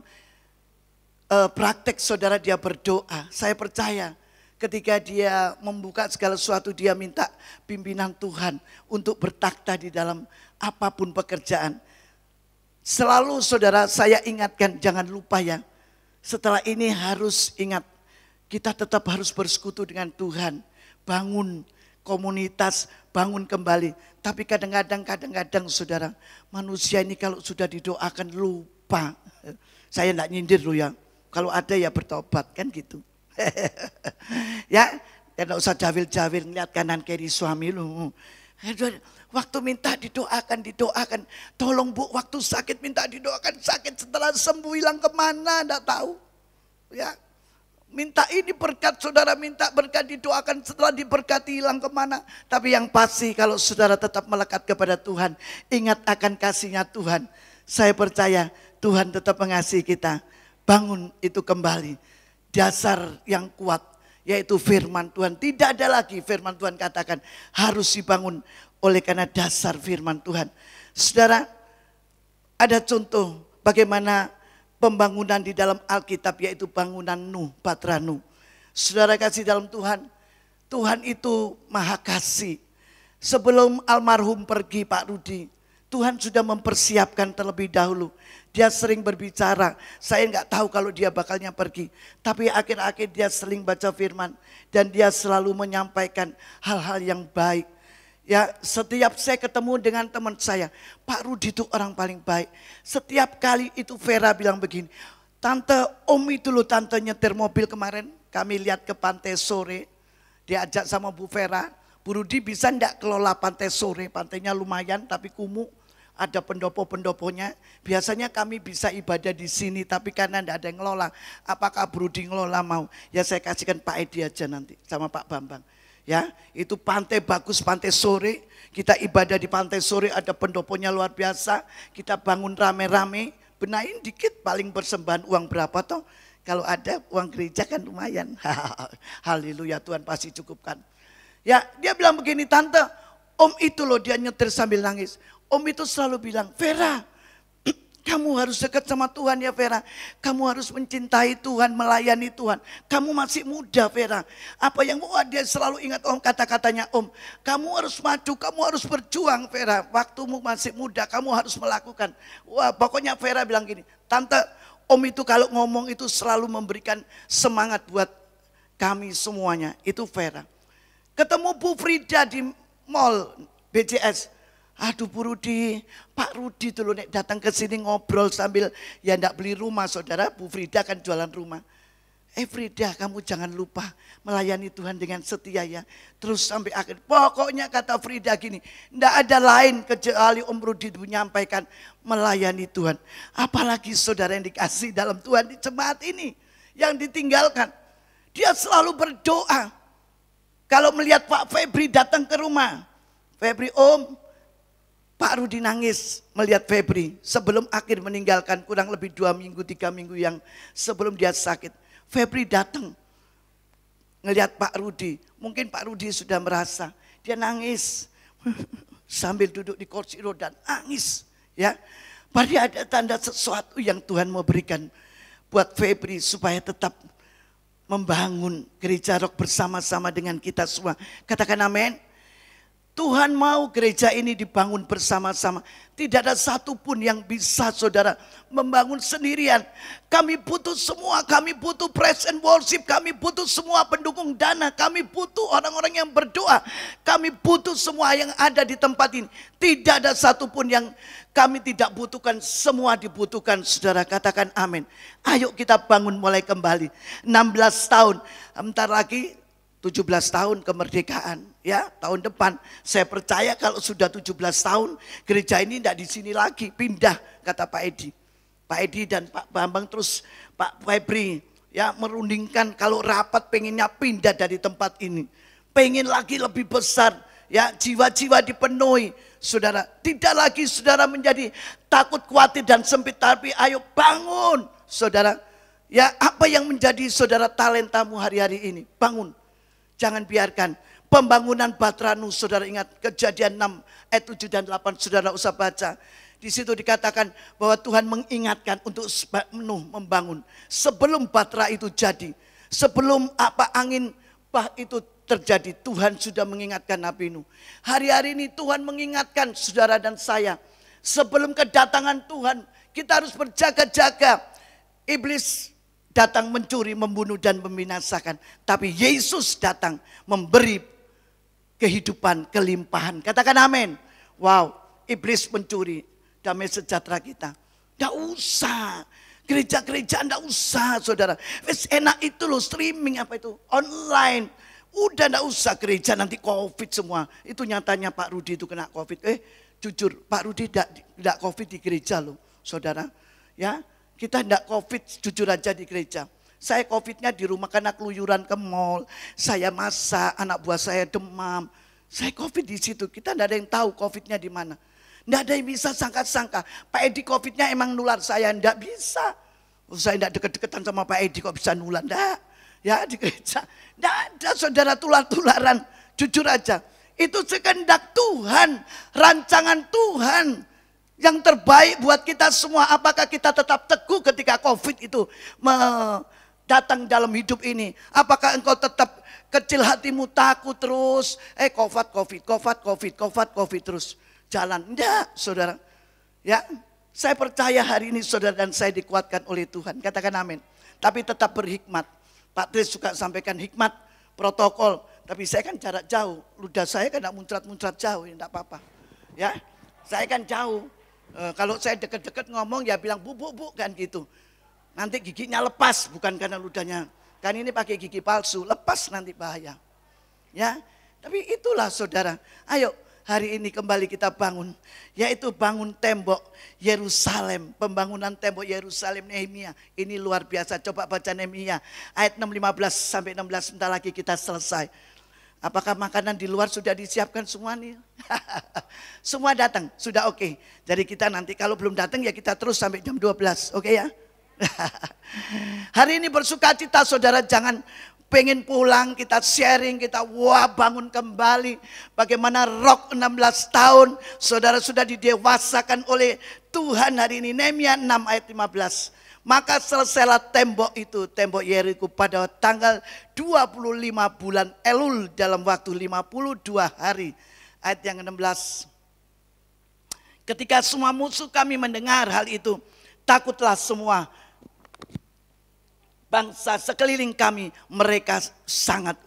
C: praktek saudara, dia berdoa. Saya percaya ketika dia membuka segala sesuatu, dia minta pimpinan Tuhan untuk bertakhta di dalam apapun pekerjaan. Selalu saudara saya ingatkan, jangan lupa ya, setelah ini harus ingat, kita tetap harus bersekutu dengan Tuhan. Bangun komunitas, bangun kembali. Tapi kadang-kadang saudara, manusia ini kalau sudah didoakan lupa. Saya enggak nyindir loh ya. Kalau ada ya bertobat kan gitu. Ya, enggak usah jawil-jawil ngeliat kanan kiri suami lu. Waktu minta didoakan. Tolong Bu, waktu sakit minta didoakan, sakit setelah sembuh hilang kemana enggak tahu. Ya, minta ini berkat, saudara minta berkat didoakan, setelah diberkati hilang kemana. Tapi yang pasti kalau saudara tetap melekat kepada Tuhan, ingat akan kasihnya Tuhan. Saya percaya Tuhan tetap mengasihi kita. Bangun itu kembali, dasar yang kuat yaitu firman Tuhan. Tidak ada lagi, firman Tuhan katakan harus dibangun oleh karena dasar firman Tuhan. Saudara, ada contoh bagaimana pembangunan di dalam Alkitab yaitu bangunan Nuh, Batra Nuh. Saudara kasih dalam Tuhan, Tuhan itu maha kasih. Sebelum almarhum pergi Pak Rudi, Tuhan sudah mempersiapkan terlebih dahulu. Dia sering berbicara, saya nggak tahu kalau dia bakalnya pergi. Tapi akhir-akhir dia sering baca firman. Dan dia selalu menyampaikan hal-hal yang baik. Ya, setiap saya ketemu dengan teman saya, Pak Rudi itu orang paling baik. Setiap kali itu Vera bilang begini, Tante, Om itu loh Tante nyetir mobil kemarin. Kami lihat ke pantai sore, diajak sama Bu Vera. Bu Rudi bisa enggak kelola pantai sore, pantainya lumayan tapi kumuh. Ada pendopo-pendoponya. Biasanya kami bisa ibadah di sini, tapi karena tidak ada yang ngelola. Apakah Brudi ngelola mau? Ya saya kasihkan Pak Edi aja nanti sama Pak Bambang. Ya, itu pantai bagus, pantai sore. Kita ibadah di pantai sore, ada pendoponya luar biasa. Kita bangun rame-rame, benahin dikit, paling persembahan uang berapa toh? Kalau ada uang gereja kan lumayan. Haleluya, Tuhan pasti cukupkan. Ya, dia bilang begini, Tante, Om itu loh dia nyetir sambil nangis. Om itu selalu bilang, Vera, kamu harus dekat sama Tuhan ya Vera. Kamu harus mencintai Tuhan, melayani Tuhan. Kamu masih muda Vera. Apa yang dia selalu ingat Om, kata-katanya Om. Kamu harus maju, kamu harus berjuang Vera. Waktumu masih muda, kamu harus melakukan. Wah, pokoknya Vera bilang gini, Tante, Om itu kalau ngomong itu selalu memberikan semangat buat kami semuanya. Itu Vera. Ketemu Bu Frida di mall BCS. Aduh Bu Rudi, Pak Rudi dulu nek datang ke sini ngobrol sambil ya ndak beli rumah saudara. Bu Frida kan jualan rumah. Frida, kamu jangan lupa melayani Tuhan dengan setia ya. Terus sampai akhir. Pokoknya kata Frida gini, ndak ada lain kecuali Om Rudi menyampaikan melayani Tuhan. Apalagi saudara yang dikasih dalam Tuhan di jemaat ini yang ditinggalkan. Dia selalu berdoa. Kalau melihat Pak Febri datang ke rumah, Febri Om, Pak Rudi nangis melihat Febri sebelum akhir meninggalkan, kurang lebih 2 minggu, 3 minggu yang sebelum dia sakit. Febri datang ngelihat Pak Rudi. Mungkin Pak Rudi sudah merasa, dia nangis sambil duduk di kursi roda, nangis. Ya, berarti ada tanda sesuatu yang Tuhan mau berikan buat Febri supaya tetap membangun gereja Rock bersama-sama dengan kita semua. Katakan amin. Tuhan mau gereja ini dibangun bersama-sama. Tidak ada satupun yang bisa saudara membangun sendirian. Kami butuh semua, kami butuh praise and worship, kami butuh semua pendukung dana, kami butuh orang-orang yang berdoa, kami butuh semua yang ada di tempat ini. Tidak ada satupun yang kami tidak butuhkan, semua dibutuhkan saudara. Katakan amin. Ayo kita bangun mulai kembali. 16 tahun, bentar lagi 17 tahun kemerdekaan, ya tahun depan. Saya percaya kalau sudah 17 tahun gereja ini tidak di sini lagi, pindah, kata Pak Edi. Pak Edi dan Pak Bambang terus Pak Febri ya merundingkan kalau rapat pengennya pindah dari tempat ini. Pengen lagi lebih besar, ya jiwa-jiwa dipenuhi. Saudara, tidak lagi saudara menjadi takut, khawatir dan sempit, tapi ayo bangun saudara. Ya apa yang menjadi saudara talentamu hari-hari ini, bangun. Jangan biarkan pembangunan Batranu, saudara ingat Kejadian 6 ayat 7 dan 8, saudara usah baca. Di situ dikatakan bahwa Tuhan mengingatkan untuk Nuh membangun. Sebelum Batra itu jadi, sebelum apa angin bah itu terjadi, Tuhan sudah mengingatkan Nabi Nuh. Hari-hari ini Tuhan mengingatkan saudara dan saya. Sebelum kedatangan Tuhan, kita harus berjaga-jaga. Iblis datang mencuri, membunuh dan membinasakan. Tapi Yesus datang memberi kehidupan, kelimpahan. Katakan amin. Wow, iblis mencuri damai sejahtera kita. Tidak usah. Gereja-gereja tidak usah saudara. Wes enak itu loh streaming apa itu. Online. Udah tidak usah gereja nanti COVID semua. Itu nyatanya Pak Rudi itu kena COVID. Jujur Pak Rudi tidak COVID di gereja loh saudara. Ya. Kita tidak COVID, jujur aja di gereja. Saya COVID-nya di rumah karena keluyuran ke mall. Saya masak, anak buah saya demam. Saya COVID di situ. Kita tidak ada yang tahu COVID-nya di mana. Tidak ada yang bisa sangka-sangka. Pak Edi COVID-nya emang nular, saya tidak bisa. Saya tidak deket-deketan sama Pak Edi kok bisa nular. Tidak. Ya di gereja. Tidak ada saudara tular-tularan. Jujur aja. Itu sekehendak Tuhan. Rancangan Tuhan. Yang terbaik buat kita semua. Apakah kita tetap teguh ketika COVID itu datang dalam hidup ini? Apakah engkau tetap kecil hatimu, takut terus? COVID terus jalan. Enggak saudara. Ya, saya percaya hari ini saudara dan saya dikuatkan oleh Tuhan. Katakan amin. Tapi tetap berhikmat. Pak Tris suka sampaikan hikmat, protokol. Tapi saya kan jarak jauh. Ludah saya kan tidak muncrat-muncrat jauh. Tidak apa-apa. Ya, saya kan jauh. Kalau saya deket-deket ngomong ya bilang bu kan gitu. Nanti giginya lepas, bukan karena ludahnya. Kan ini pakai gigi palsu, lepas nanti bahaya. Ya, tapi itulah saudara. Ayo hari ini kembali kita bangun. Yaitu bangun tembok Yerusalem. Pembangunan tembok Yerusalem Nehemia. Ini luar biasa, coba baca Nehemia. Ayat 6:15 sampai 16, sebentar lagi kita selesai. Apakah makanan di luar sudah disiapkan semua nih? Semua datang, sudah oke. Jadi kita nanti kalau belum datang ya kita terus sampai jam 12, oke ya? Hari ini bersukacita saudara, jangan pengen pulang, kita sharing, kita bangun kembali. Bagaimana Rock 16 tahun, saudara sudah didewasakan oleh Tuhan hari ini. Nehemia 6 ayat 15. Maka selesailah tembok itu, tembok Yeriko pada tanggal 25 bulan Elul dalam waktu 52 hari. Ayat yang 16. Ketika semua musuh kami mendengar hal itu, takutlah semua bangsa sekeliling kami. Mereka sangat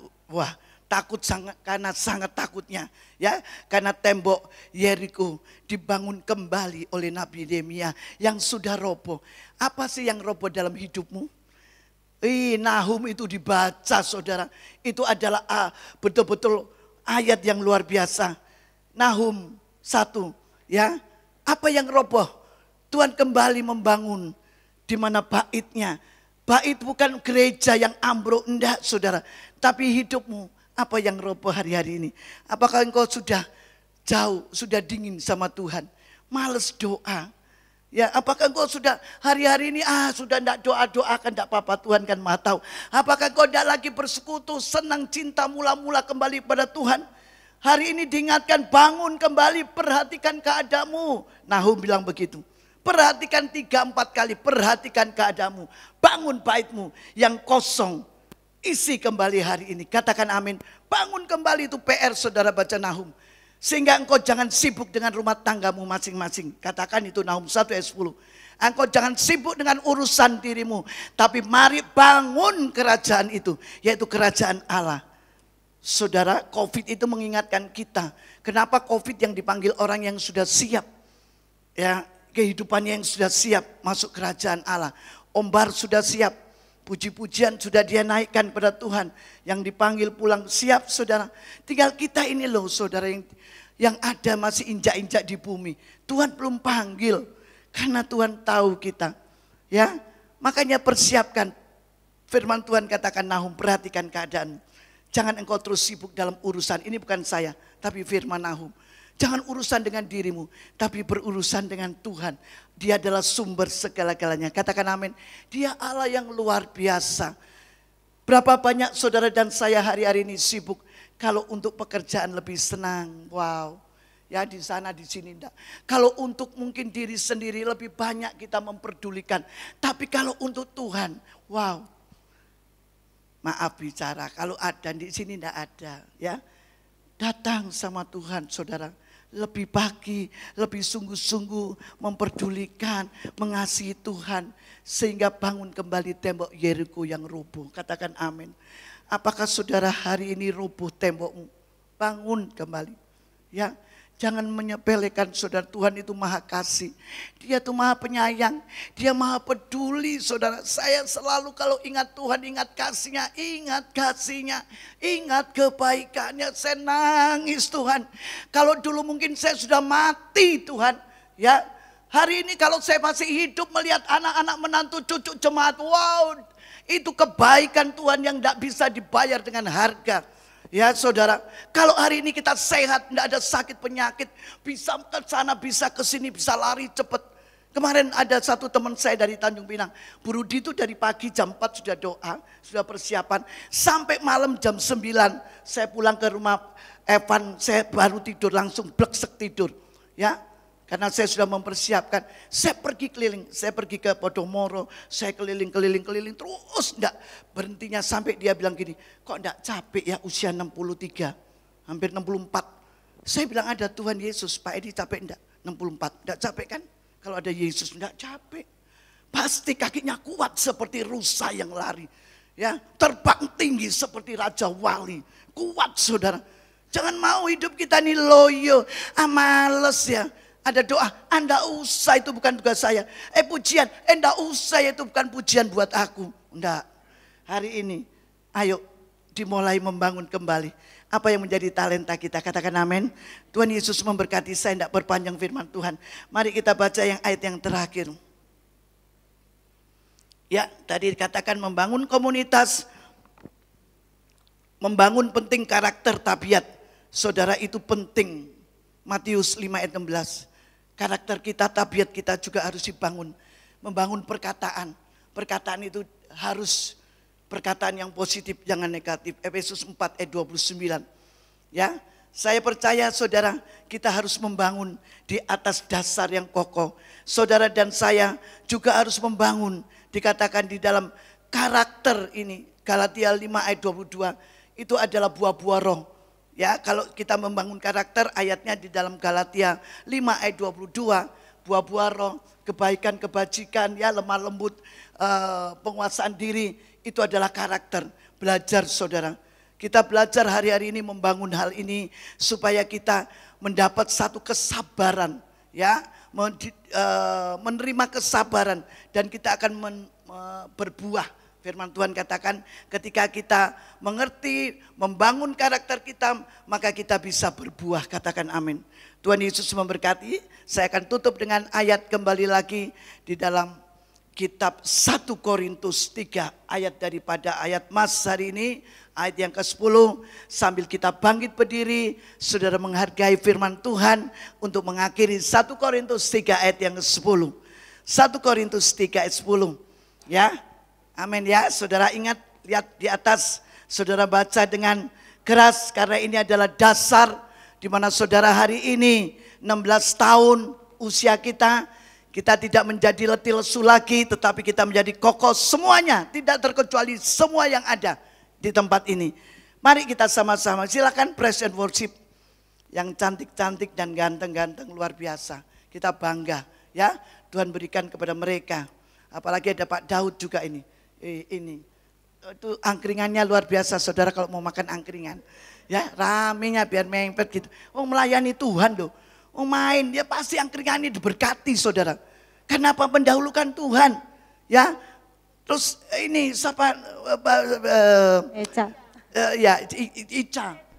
C: takut sangat, karena sangat takutnya ya, karena tembok Yeriko dibangun kembali oleh Nabi Nehemia yang sudah roboh. Apa sih yang roboh dalam hidupmu? Nahum itu dibaca saudara, itu adalah betul-betul ayat yang luar biasa. Nahum 1 ya, apa yang roboh? Tuhan kembali membangun di mana baitnya. Bait bukan gereja yang ambruk, enggak saudara, tapi hidupmu. Apa yang roboh hari-hari ini? Apakah engkau sudah jauh, sudah dingin sama Tuhan, males doa. Ya, apakah engkau sudah hari-hari ini sudah tidak doa-doakan, tidak apa-apa, Tuhan kan Maha tahu. Apakah engkau tidak lagi bersekutu, senang, cinta, mula-mula kembali pada Tuhan? Hari ini diingatkan, bangun kembali, perhatikan keadaanmu. Nahum bilang begitu. Perhatikan 3-4 kali, perhatikan keadaanmu. Bangun baitmu yang kosong, isi kembali hari ini. Katakan amin. Bangun kembali, itu PR saudara baca Nahum. Sehingga engkau jangan sibuk dengan rumah tanggamu masing-masing. Katakan itu Nahum 1 ayat 10. Engkau jangan sibuk dengan urusan dirimu. Tapi mari bangun kerajaan itu. Yaitu kerajaan Allah. Saudara, COVID itu mengingatkan kita. Kenapa COVID yang dipanggil orang yang sudah siap. Ya, kehidupannya yang sudah siap masuk kerajaan Allah. Ombar sudah siap. Puji-pujian sudah dia naikkan pada Tuhan. Yang dipanggil pulang siap saudara. Tinggal kita ini loh saudara yang ada masih injak-injak di bumi. Tuhan belum panggil. Karena Tuhan tahu kita. Ya, makanya persiapkan. Firman Tuhan katakan Nahum, perhatikan keadaan. Jangan engkau terus sibuk dalam urusan. Ini bukan saya, tapi firman Nahum. Jangan urusan dengan dirimu, tapi berurusan dengan Tuhan. Dia adalah sumber segala-galanya. Katakan amin. Dia Allah yang luar biasa. Berapa banyak saudara dan saya hari-hari ini sibuk. Kalau untuk pekerjaan lebih senang. Wow. Ya di sana di sini enggak. Kalau untuk mungkin diri sendiri lebih banyak kita memperdulikan. Tapi kalau untuk Tuhan, wow. Maaf bicara, kalau ada di sini enggak ada, ya. Datang sama Tuhan, saudara. Lebih pagi, lebih sungguh-sungguh memperdulikan, mengasihi Tuhan. Sehingga bangun kembali tembok Yeriko yang rubuh. Katakan amin. Apakah saudara hari ini rubuh tembokmu? Bangun kembali. Ya, jangan menyepelekan saudara, Tuhan itu maha kasih. Dia itu maha penyayang. Dia maha peduli saudara. Saya selalu kalau ingat Tuhan, ingat kasihnya, ingat kebaikannya. Saya nangis Tuhan. Kalau dulu mungkin saya sudah mati Tuhan. Ya, hari ini kalau saya masih hidup melihat anak-anak menantu cucu jemaat. Wow, itu kebaikan Tuhan yang tidak bisa dibayar dengan harga. Ya saudara, kalau hari ini kita sehat, tidak ada sakit penyakit, bisa ke sana, bisa ke sini, bisa lari cepat. Kemarin ada satu teman saya dari Tanjung Pinang, Bu Rudi itu dari pagi jam 4 sudah doa, sudah persiapan, sampai malam jam 9 saya pulang ke rumah Evan, saya baru tidur langsung bleksek tidur. Ya, karena saya sudah mempersiapkan, saya pergi keliling, saya pergi ke Podomoro, saya keliling terus enggak berhentinya sampai dia bilang gini, kok enggak capek ya usia 63, hampir 64. Saya bilang ada Tuhan Yesus, Pak Edi capek enggak? 64, enggak capek kan? Kalau ada Yesus enggak capek. Pasti kakinya kuat seperti rusa yang lari. Ya, terbang tinggi seperti Raja Wali, kuat saudara. Jangan mau hidup kita ini loyo, males ya. Ada doa, Anda usah itu bukan tugas saya. Pujian, Anda usah itu bukan pujian buat aku. Enggak, hari ini ayo dimulai membangun kembali. Apa yang menjadi talenta kita, katakan amin. Tuhan Yesus memberkati, saya tidak berpanjang firman Tuhan. Mari kita baca yang ayat yang terakhir. Ya, tadi dikatakan membangun komunitas, membangun penting karakter tabiat. Saudara itu penting. Matius 5 ayat 16. Karakter kita, tabiat kita juga harus dibangun. Membangun perkataan. Perkataan itu harus perkataan yang positif, jangan negatif. Efesus 4 ayat 29. Ya, saya percaya saudara, kita harus membangun di atas dasar yang kokoh. Saudara dan saya juga harus membangun, dikatakan di dalam karakter ini. Galatia 5 ayat 22, itu adalah buah-buah roh. Ya, kalau kita membangun karakter, ayatnya di dalam Galatia 5 ayat 22, buah-buah roh, kebaikan, kebajikan, ya lemah lembut, penguasaan diri, itu adalah karakter. Belajar saudara, kita belajar hari-hari ini membangun hal ini supaya kita mendapat satu kesabaran, ya, menerima kesabaran dan kita akan berbuah. Firman Tuhan katakan ketika kita mengerti, membangun karakter kita, maka kita bisa berbuah. Katakan amin. Tuhan Yesus memberkati. Saya akan tutup dengan ayat kembali lagi di dalam kitab 1 Korintus 3 ayat daripada ayat Mas hari ini, ayat yang ke-10. Sambil kita bangkit berdiri, saudara menghargai firman Tuhan untuk mengakhiri 1 Korintus 3 ayat yang ke-10. 1 Korintus 3 ayat 10. Ya, amin ya. Saudara ingat, lihat di atas, saudara baca dengan keras karena ini adalah dasar di mana saudara hari ini 16 tahun usia kita tidak menjadi letih lesu lagi, tetapi kita menjadi kokoh semuanya, tidak terkecuali semua yang ada di tempat ini. Mari kita sama-sama, silakan praise and worship yang cantik-cantik dan ganteng-ganteng luar biasa. Kita bangga ya, Tuhan berikan kepada mereka. Apalagi ada Pak Daud juga ini. Itu angkringannya luar biasa, saudara kalau mau makan angkringan. Ya, ramenya biar mempet gitu. Oh, melayani Tuhan loh. Oh, main, dia pasti angkringannya diberkati, saudara. Kenapa mendahulukan Tuhan? Ya, terus ini siapa?
B: Eca.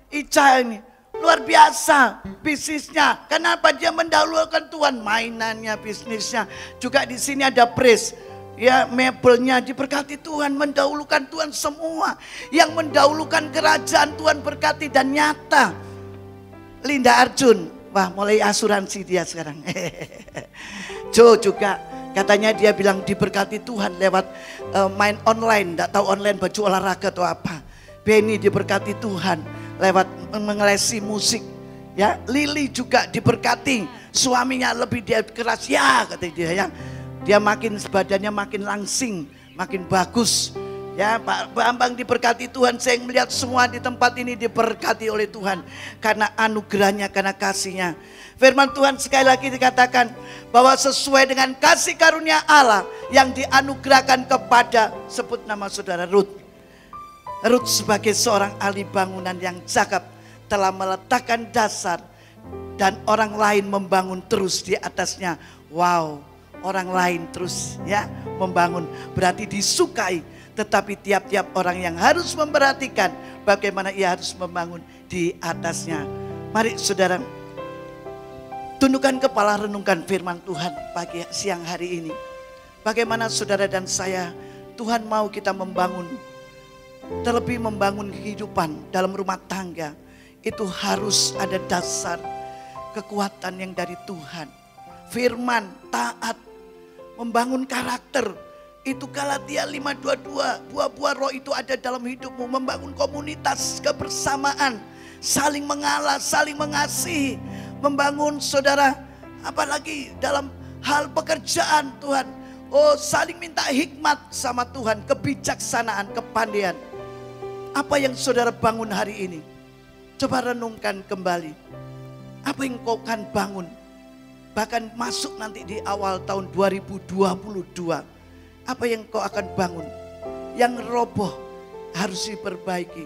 C: Ica ini luar biasa bisnisnya. Kenapa dia mendahulukan Tuhan? Mainannya, bisnisnya. Juga di sini ada praise. Ya, mebelnya diberkati Tuhan, mendahulukan Tuhan semua. Yang mendahulukan kerajaan Tuhan berkati dan nyata. Linda Arjun. Wah, mulai asuransi dia sekarang. Joe juga katanya dia bilang diberkati Tuhan lewat main online, enggak tahu online baju olahraga atau apa. Benny diberkati Tuhan lewat mengelesi musik. Ya, Lily juga diberkati, suaminya lebih dia keras ya kata dia ya. Dia makin badannya makin langsing, makin bagus. Ya, Pak Bambang diberkati Tuhan. Saya melihat semua di tempat ini diberkati oleh Tuhan karena anugerahnya, karena kasihnya. Firman Tuhan sekali lagi dikatakan bahwa sesuai dengan kasih karunia Allah yang dianugerahkan kepada, sebut nama saudara Ruth. Ruth sebagai seorang ahli bangunan yang cakap telah meletakkan dasar dan orang lain membangun terus di atasnya. Wow, orang lain terus ya membangun, berarti disukai. Tetapi tiap-tiap orang yang harus memperhatikan bagaimana ia harus membangun di atasnya. Mari saudara, tundukkan kepala, renungkan firman Tuhan pagi siang hari ini. Bagaimana saudara dan saya, Tuhan mau kita membangun, terlebih membangun kehidupan dalam rumah tangga. Itu harus ada dasar kekuatan yang dari Tuhan. Firman, taat, membangun karakter. Itu Galatia 5:22, buah-buah roh itu ada dalam hidupmu. Membangun komunitas, kebersamaan, saling mengalah, saling mengasihi. Membangun saudara, apalagi dalam hal pekerjaan Tuhan. Oh, saling minta hikmat sama Tuhan, kebijaksanaan, kepandaian. Apa yang saudara bangun hari ini? Coba renungkan kembali. Apa yang kau akan bangun? Bahkan masuk nanti di awal tahun 2022. Apa yang kau akan bangun? Yang roboh harus diperbaiki.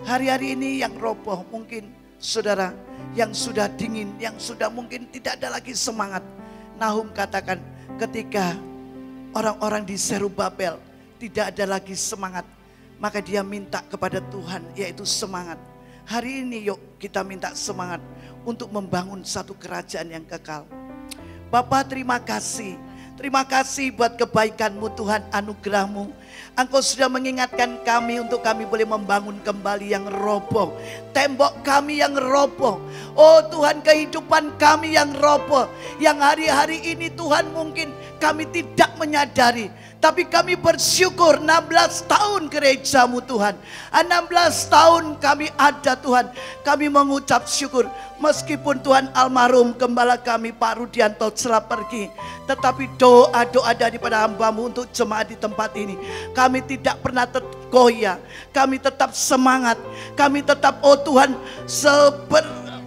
C: Hari-hari ini yang roboh mungkin saudara yang sudah dingin, yang sudah mungkin tidak ada lagi semangat. Nahum katakan ketika orang-orang di Zerubabel tidak ada lagi semangat, maka dia minta kepada Tuhan yaitu semangat. Hari ini yuk kita minta semangat untuk membangun satu kerajaan yang kekal. Bapa, terima kasih. Terima kasih buat kebaikan-Mu Tuhan, anugerah-Mu. Engkau sudah mengingatkan kami untuk kami boleh membangun kembali yang roboh. Tembok kami yang roboh. Oh Tuhan, kehidupan kami yang roboh. Yang hari-hari ini Tuhan mungkin kami tidak menyadari. Tapi kami bersyukur 16 tahun gereja-Mu Tuhan. 16 tahun kami ada Tuhan. Kami mengucap syukur. Meskipun Tuhan almarhum gembala kami Pak Rudianto telah pergi. Tetapi doa-doa daripada hamba-Mu untuk jemaat di tempat ini. Kami tidak pernah tergoyah. Kami tetap semangat. Kami tetap oh Tuhan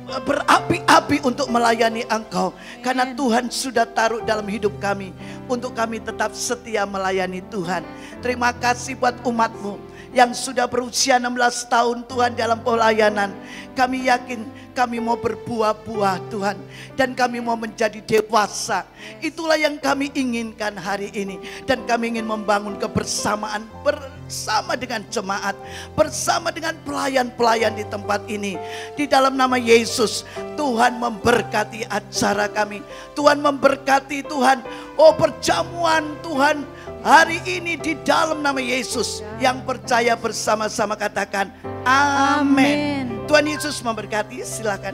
C: berapi-api untuk melayani Engkau. Karena Tuhan sudah taruh dalam hidup kami. Untuk kami tetap setia melayani Tuhan. Terima kasih buat umat-Mu yang sudah berusia 16 tahun Tuhan dalam pelayanan. Kami yakin kami mau berbuah-buah Tuhan, dan kami mau menjadi dewasa. Itulah yang kami inginkan hari ini. Dan kami ingin membangun kebersamaan bersama dengan jemaat, bersama dengan pelayan-pelayan di tempat ini. Di dalam nama Yesus, Tuhan memberkati acara kami. Tuhan memberkati Tuhan, perjamuan Tuhan hari ini di dalam nama Yesus. Yang percaya bersama-sama katakan amin. Tuhan Yesus memberkati, silakan.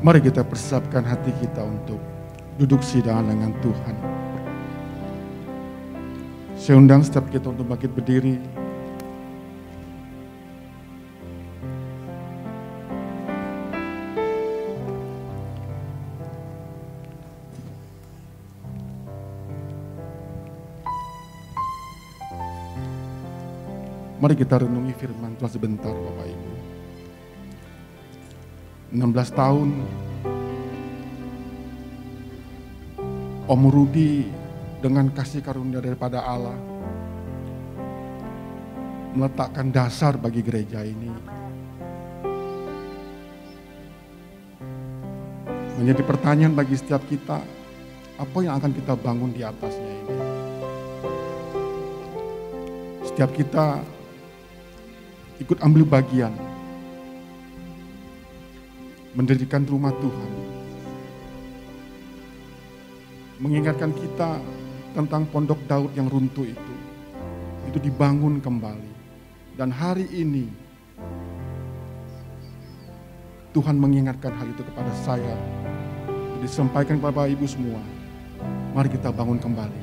D: Mari kita persiapkan hati kita untuk duduk sidangan dengan Tuhan. Saya undang setiap kita untuk bangkit berdiri. Mari kita renungi firman Tuhan sebentar, Bapak Ibu. 16 tahun Om Rudi dengan kasih karunia daripada Allah meletakkan dasar bagi gereja ini. Menjadi pertanyaan bagi setiap kita, apa yang akan kita bangun di atasnya ini? Setiap kita ikut ambil bagian mendirikan rumah Tuhan, mengingatkan kita tentang pondok Daud yang runtuh itu dibangun kembali. Dan hari ini Tuhan mengingatkan hal itu kepada saya, disampaikan kepada Bapak Ibu semua. Mari kita bangun kembali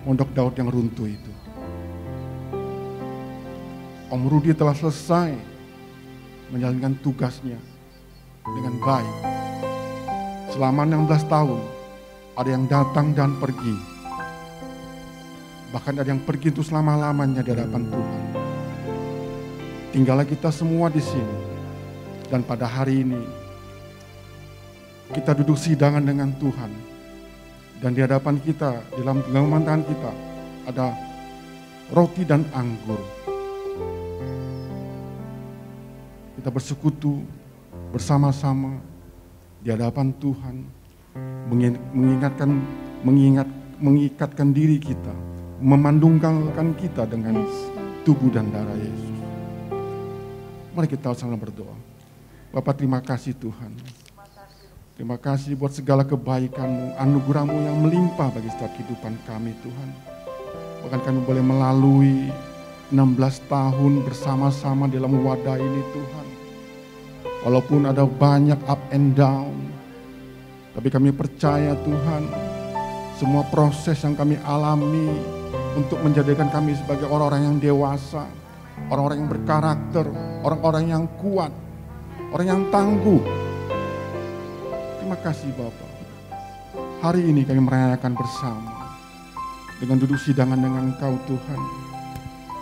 D: pondok Daud yang runtuh itu. Om Rudi telah selesai menjalankan tugasnya dengan baik. Selama 16 tahun, ada yang datang dan pergi. Bahkan ada yang pergi itu selama-lamanya di hadapan Tuhan. Tinggallah kita semua di sini. Dan pada hari ini, kita duduk sidangan dengan Tuhan. Dan di hadapan kita, di dalam genggaman tangan kita, ada roti dan anggur. Kita bersekutu bersama-sama di hadapan Tuhan, mengikatkan diri kita, memandungkan kita dengan tubuh dan darah Yesus. Mari kita sama berdoa. Bapa, terima kasih Tuhan. Terima kasih buat segala kebaikan-Mu, anugerah-Mu yang melimpah bagi setiap kehidupan kami Tuhan. Bahkan kami boleh melalui 16 tahun bersama-sama dalam wadah ini Tuhan. Walaupun ada banyak up and down, tapi kami percaya Tuhan, semua proses yang kami alami untuk menjadikan kami sebagai orang-orang yang dewasa, orang-orang yang berkarakter, orang-orang yang kuat, orang yang tangguh. Terima kasih Bapa. Hari ini kami merayakan bersama dengan duduk sidangan dengan Engkau Tuhan.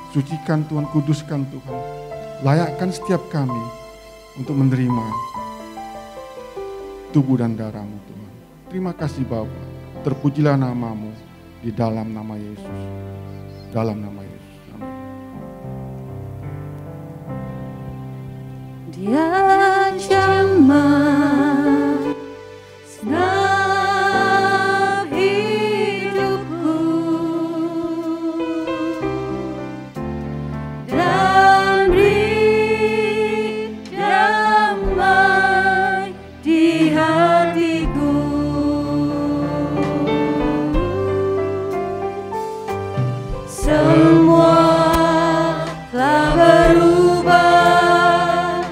D: Sucikan Tuhan, kuduskan Tuhan, layakkan setiap kami untuk menerima tubuh dan darah-Mu Tuhan. Terima kasih Bapa. Terpujilah nama-Mu di dalam nama Yesus. Dalam nama Yesus. Amin.
E: Dia jamah senang hidupku dan beri damai di hatiku. Semua telah berubah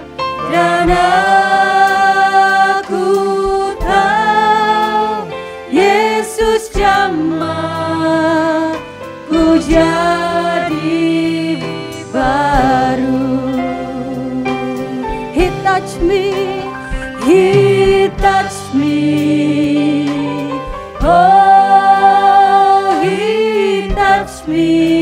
E: dan aku tahu Yesus jamah ku jadi baru. He touched me, He touched me, oh He touched me.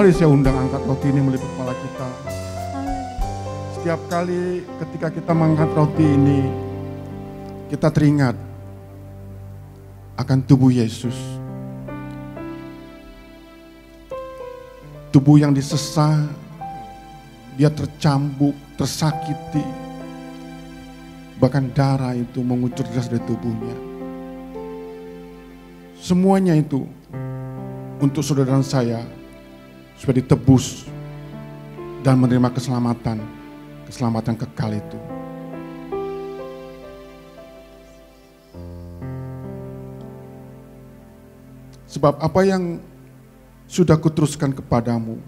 D: Mari saya undang angkat roti ini melipat kepala kita. Setiap kali ketika kita mengangkat roti ini, kita teringat akan tubuh Yesus. Tubuh yang disesah, dia tercambuk, tersakiti. Bahkan darah itu mengucur deras dari tubuhnya. Semuanya itu untuk saudara dan saya supaya ditebus dan menerima keselamatan kekal itu. Sebab apa yang sudah kuteruskan kepadamu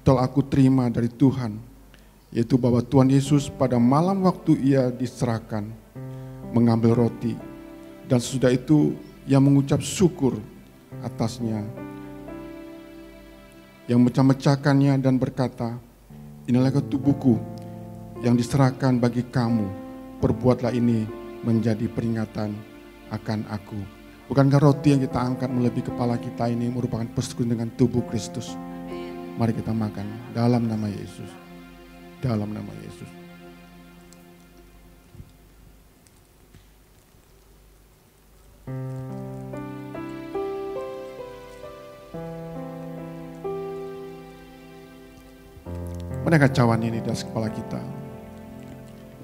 D: telah aku terima dari Tuhan, yaitu bahwa Tuhan Yesus pada malam waktu ia diserahkan mengambil roti, dan sesudah itu ia mengucap syukur atasnya, yang mecah-mecahkannya dan berkata, inilah tubuhku yang diserahkan bagi kamu, perbuatlah ini menjadi peringatan akan aku. Bukankah roti yang kita angkat melebihi kepala kita ini merupakan persekutuan dengan tubuh Kristus? Mari kita makan dalam nama Yesus. Dalam nama Yesus. Mana cawan ini di atas kepala kita?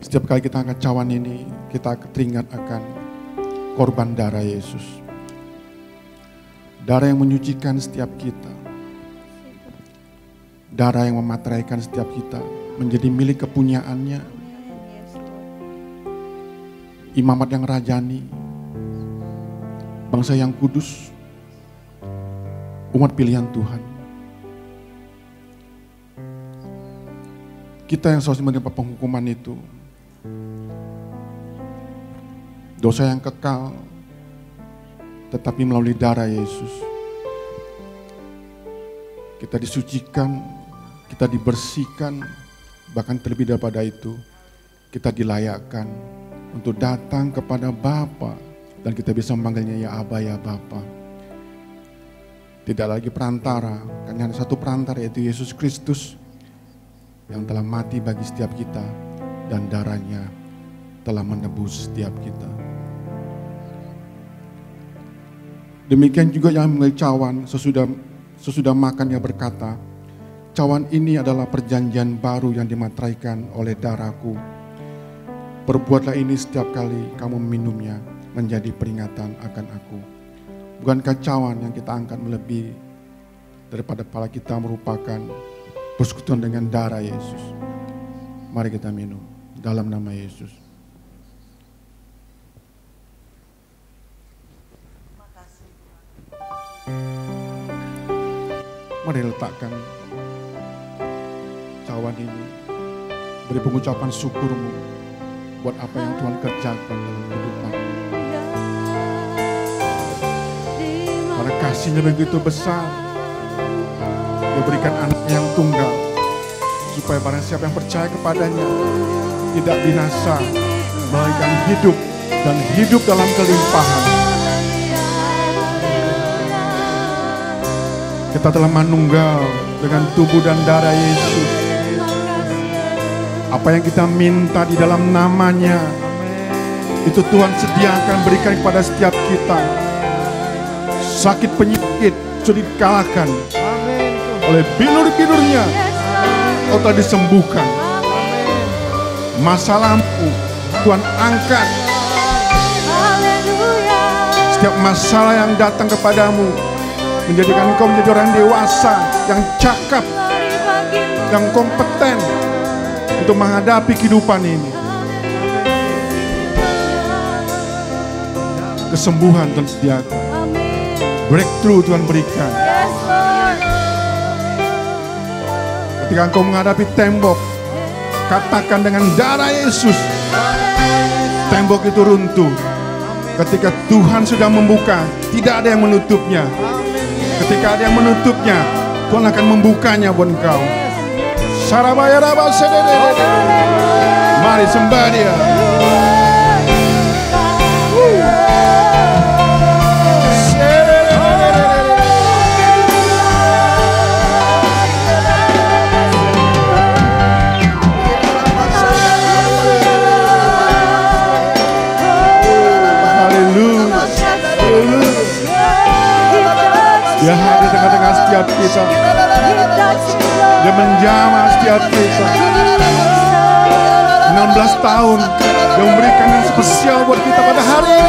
D: Setiap kali kita angkat cawan ini, kita teringat akan korban darah Yesus. Darah yang menyucikan setiap kita. Darah yang memateraikan setiap kita menjadi milik kepunyaannya. Imamat yang rajani, bangsa yang kudus, umat pilihan Tuhan. Kita yang seharusnya menerima penghukuman itu, dosa yang kekal, tetapi melalui darah Yesus kita disucikan, kita dibersihkan, bahkan terlebih daripada itu kita dilayakkan untuk datang kepada Bapa, dan kita bisa memanggilnya ya Aba, ya Bapa. Tidak lagi perantara, hanya satu perantara, yaitu Yesus Kristus yang telah mati bagi setiap kita, dan darahnya telah menebus setiap kita. Demikian juga yang mengambil cawan sesudah makan, yang berkata, cawan ini adalah perjanjian baru yang dimateraikan oleh darahku. Perbuatlah ini setiap kali kamu minumnya menjadi peringatan akan aku. Bukankah cawan yang kita angkat melebihi daripada kepala kita merupakan persekutuan dengan darah Yesus? Mari kita minum dalam nama Yesus. Mari letakkan cawan ini, beri pengucapan syukurmu buat apa yang Tuhan kerjakan dalam kehidupanmu. Karena kasihnya begitu besar, Dia berikan anak yang tunggal, supaya barang siapa yang percaya kepadanya tidak binasa, melainkan hidup, dan hidup dalam kelimpahan. Kita telah menunggal dengan tubuh dan darah Yesus. Apa yang kita minta di dalam namanya, itu Tuhan sediakan berikan kepada setiap kita. Sakit penyakit sudah dikalahkan oleh bilur-bilurnya, kau telah disembuhkan. Masalahmu Tuhan angkat. Setiap masalah yang datang kepadamu menjadikan engkau menjadi orang dewasa yang cakap, yang kompeten untuk menghadapi kehidupan ini. Kesembuhan Tuhan sediakan, breakthrough Tuhan berikan. Ketika engkau menghadapi tembok, katakan dengan darah Yesus, tembok itu runtuh. Ketika Tuhan sudah membuka, tidak ada yang menutupnya. Ketika ada yang menutupnya, Tuhan akan membukanya buat engkau. Sarabaya raba sedede. Mari sembah Dia. kita.
E: He touched me, Lord.
D: Dia menjamah setiap kita. 16 tahun Dia memberikan yang spesial buat kita pada hari ini.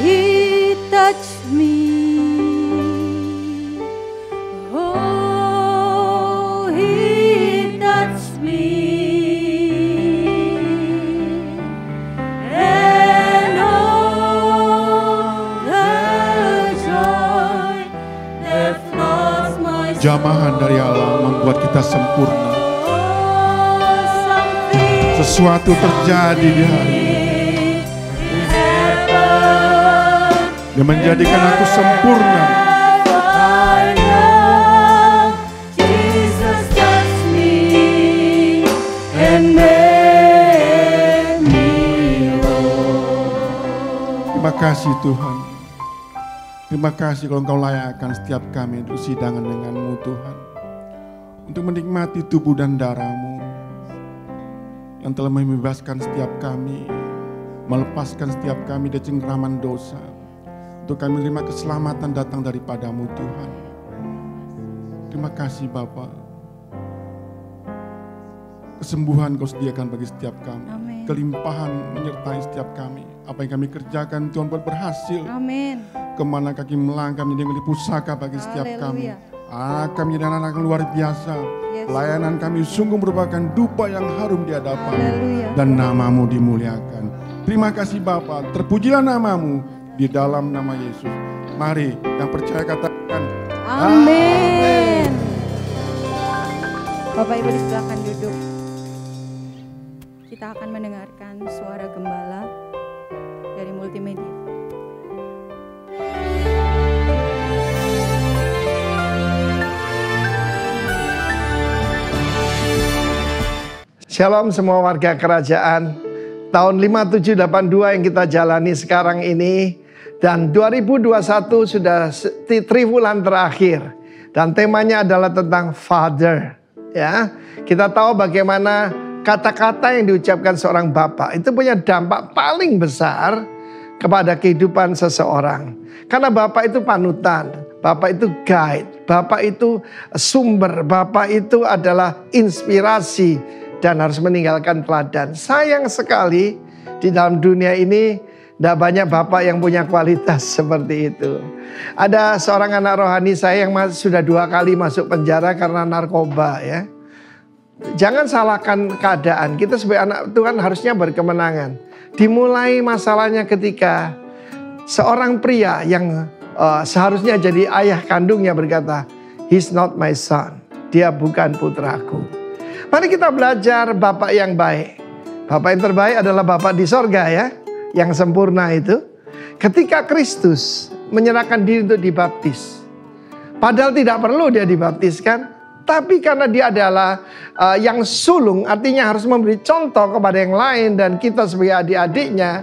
E: He touched me. Oh, He touched me. And all the joy that floods my soul.
D: Jamahan dari Allah membuat kita sempurna. Sesuatu terjadi di hari ini. Dia menjadikan aku sempurna.
E: Jesus touched me and made me whole.
D: Terima kasih Tuhan. Terima kasih kalau Engkau layakkan setiap kami bersidangan dengan-Mu Tuhan. Untuk menikmati tubuh dan darah-Mu yang telah membebaskan setiap kami, melepaskan setiap kami dari cengkraman dosa. Untuk kami menerima keselamatan datang daripada-Mu Tuhan. Terima kasih Bapa. Kesembuhan Kau sediakan bagi setiap kami.
B: Amin.
D: Kelimpahan menyertai setiap kami. Apa yang kami kerjakan Tuhan buat berhasil.
B: Amin.
D: Kemana kaki melangkah menjadi pusaka bagi setiap kami.
B: Haleluya.
D: Kami dan anak yang luar biasa.
B: Yes.
D: Pelayanan kami sungguh merupakan dupa yang harum di hadapan.
B: Haleluya.
D: Dan nama-Mu dimuliakan. Terima kasih Bapa. Terpujilah nama-Mu di dalam nama Yesus. Mari yang percaya katakan
B: Amin. Bapak Ibu silakan duduk. Kita akan mendengarkan suara gembala dari multimedia.
A: Shalom semua warga kerajaan. Tahun 5782 yang kita jalani sekarang ini, dan 2021 sudah triwulan terakhir, dan temanya adalah tentang Father. Ya, kita tahu bagaimana kata-kata yang diucapkan seorang bapak itu punya dampak paling besar kepada kehidupan seseorang. Karena bapak itu panutan, bapak itu guide, bapak itu sumber, bapak itu adalah inspirasi dan harus meninggalkan teladan. Sayang sekali di dalam dunia ini tidak banyak bapak yang punya kualitas seperti itu. Ada seorang anak rohani saya yang sudah 2 kali masuk penjara karena narkoba ya. Jangan salahkan keadaan. Kita sebagai anak Tuhan harusnya berkemenangan. Dimulai masalahnya ketika seorang pria yang seharusnya jadi ayah kandungnya berkata, "He's not my son." Dia bukan putraku. Mari kita belajar bapak yang baik. Bapak yang terbaik adalah bapak di sorga ya. Yang sempurna itu. Ketika Kristus menyerahkan diri untuk dibaptis. Padahal tidak perlu dia dibaptiskan. Tapi karena dia adalah yang sulung, artinya harus memberi contoh kepada yang lain. Dan kita sebagai adik-adiknya,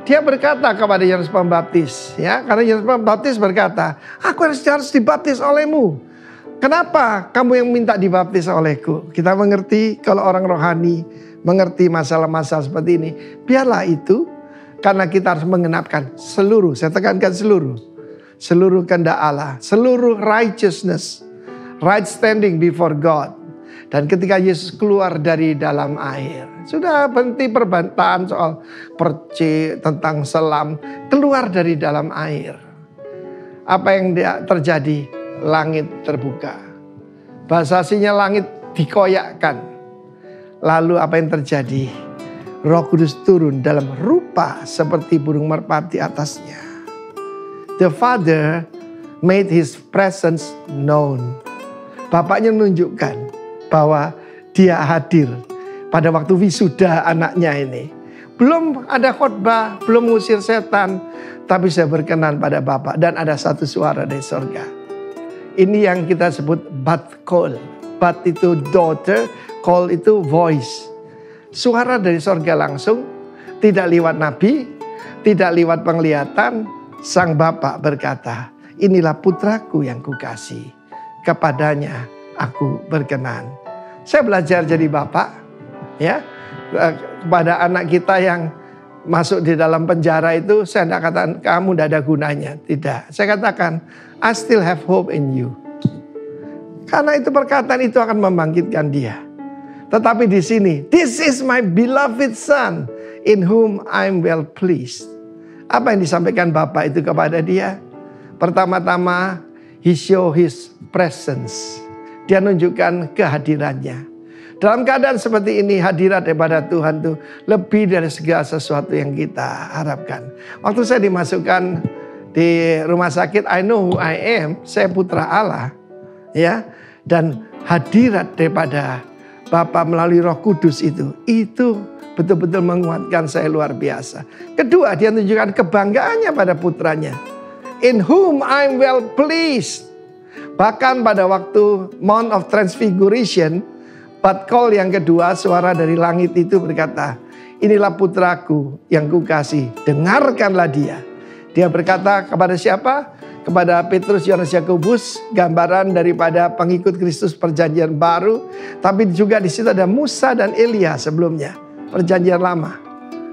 A: dia berkata kepada Yohanes Pembaptis. Ya, karena Yohanes Pembaptis berkata, aku harus dibaptis olehmu. Kenapa kamu yang minta dibaptis olehku? Kita mengerti kalau orang rohani mengerti masalah-masalah seperti ini. Biarlah itu, karena kita harus mengenapkan seluruh, saya tekankan seluruh kehendak Allah, seluruh righteousness, right standing before God. Dan ketika Yesus keluar dari dalam air, sudah berhenti perbantahan soal percik tentang selam, keluar dari dalam air. Apa yang terjadi? Langit terbuka. Bahasa aslinya langit dikoyakkan. Lalu apa yang terjadi? Roh Kudus turun dalam rupa seperti burung merpati atasnya. The Father made His presence known. Bapaknya menunjukkan bahwa dia hadir pada waktu wisuda anaknya ini. Belum ada khotbah, belum ngusir setan, tapi saya berkenan pada Bapa. Dan ada satu suara dari surga. Ini yang kita sebut bat call. Bat itu daughter, call itu voice. Suara dari surga langsung, tidak lewat nabi, tidak lewat penglihatan. Sang Bapa berkata, inilah putraku yang kukasih, kepadanya aku berkenan. Saya belajar jadi bapak, ya, kepada anak kita yang masuk di dalam penjara itu, saya tidak katakan kamu tidak ada gunanya. Tidak, saya katakan I still have hope in you. Karena itu perkataan itu akan membangkitkan dia. Tetapi di sini, this is my beloved son in whom I'm well pleased. Apa yang disampaikan Bapak itu kepada dia? Pertama-tama, he show his presence. Dia nunjukkan kehadirannya. Dalam keadaan seperti ini, hadirat daripada Tuhan itu lebih dari segala sesuatu yang kita harapkan. Waktu saya dimasukkan di rumah sakit, I know who I am, saya putra Allah. Ya, dan hadirat daripada Bapa melalui Roh Kudus itu betul-betul menguatkan saya luar biasa. Kedua, dia tunjukkan kebanggaannya pada putranya. In whom I'm well pleased. Bahkan pada waktu Mount of Transfiguration, bat call yang kedua, suara dari langit itu berkata, inilah putraku yang kukasih, dengarkanlah dia. Dia berkata kepada siapa? Kepada Petrus, Yohanes, Yakobus, gambaran daripada pengikut Kristus perjanjian baru. Tapi juga di situ ada Musa dan Elia sebelumnya, perjanjian lama,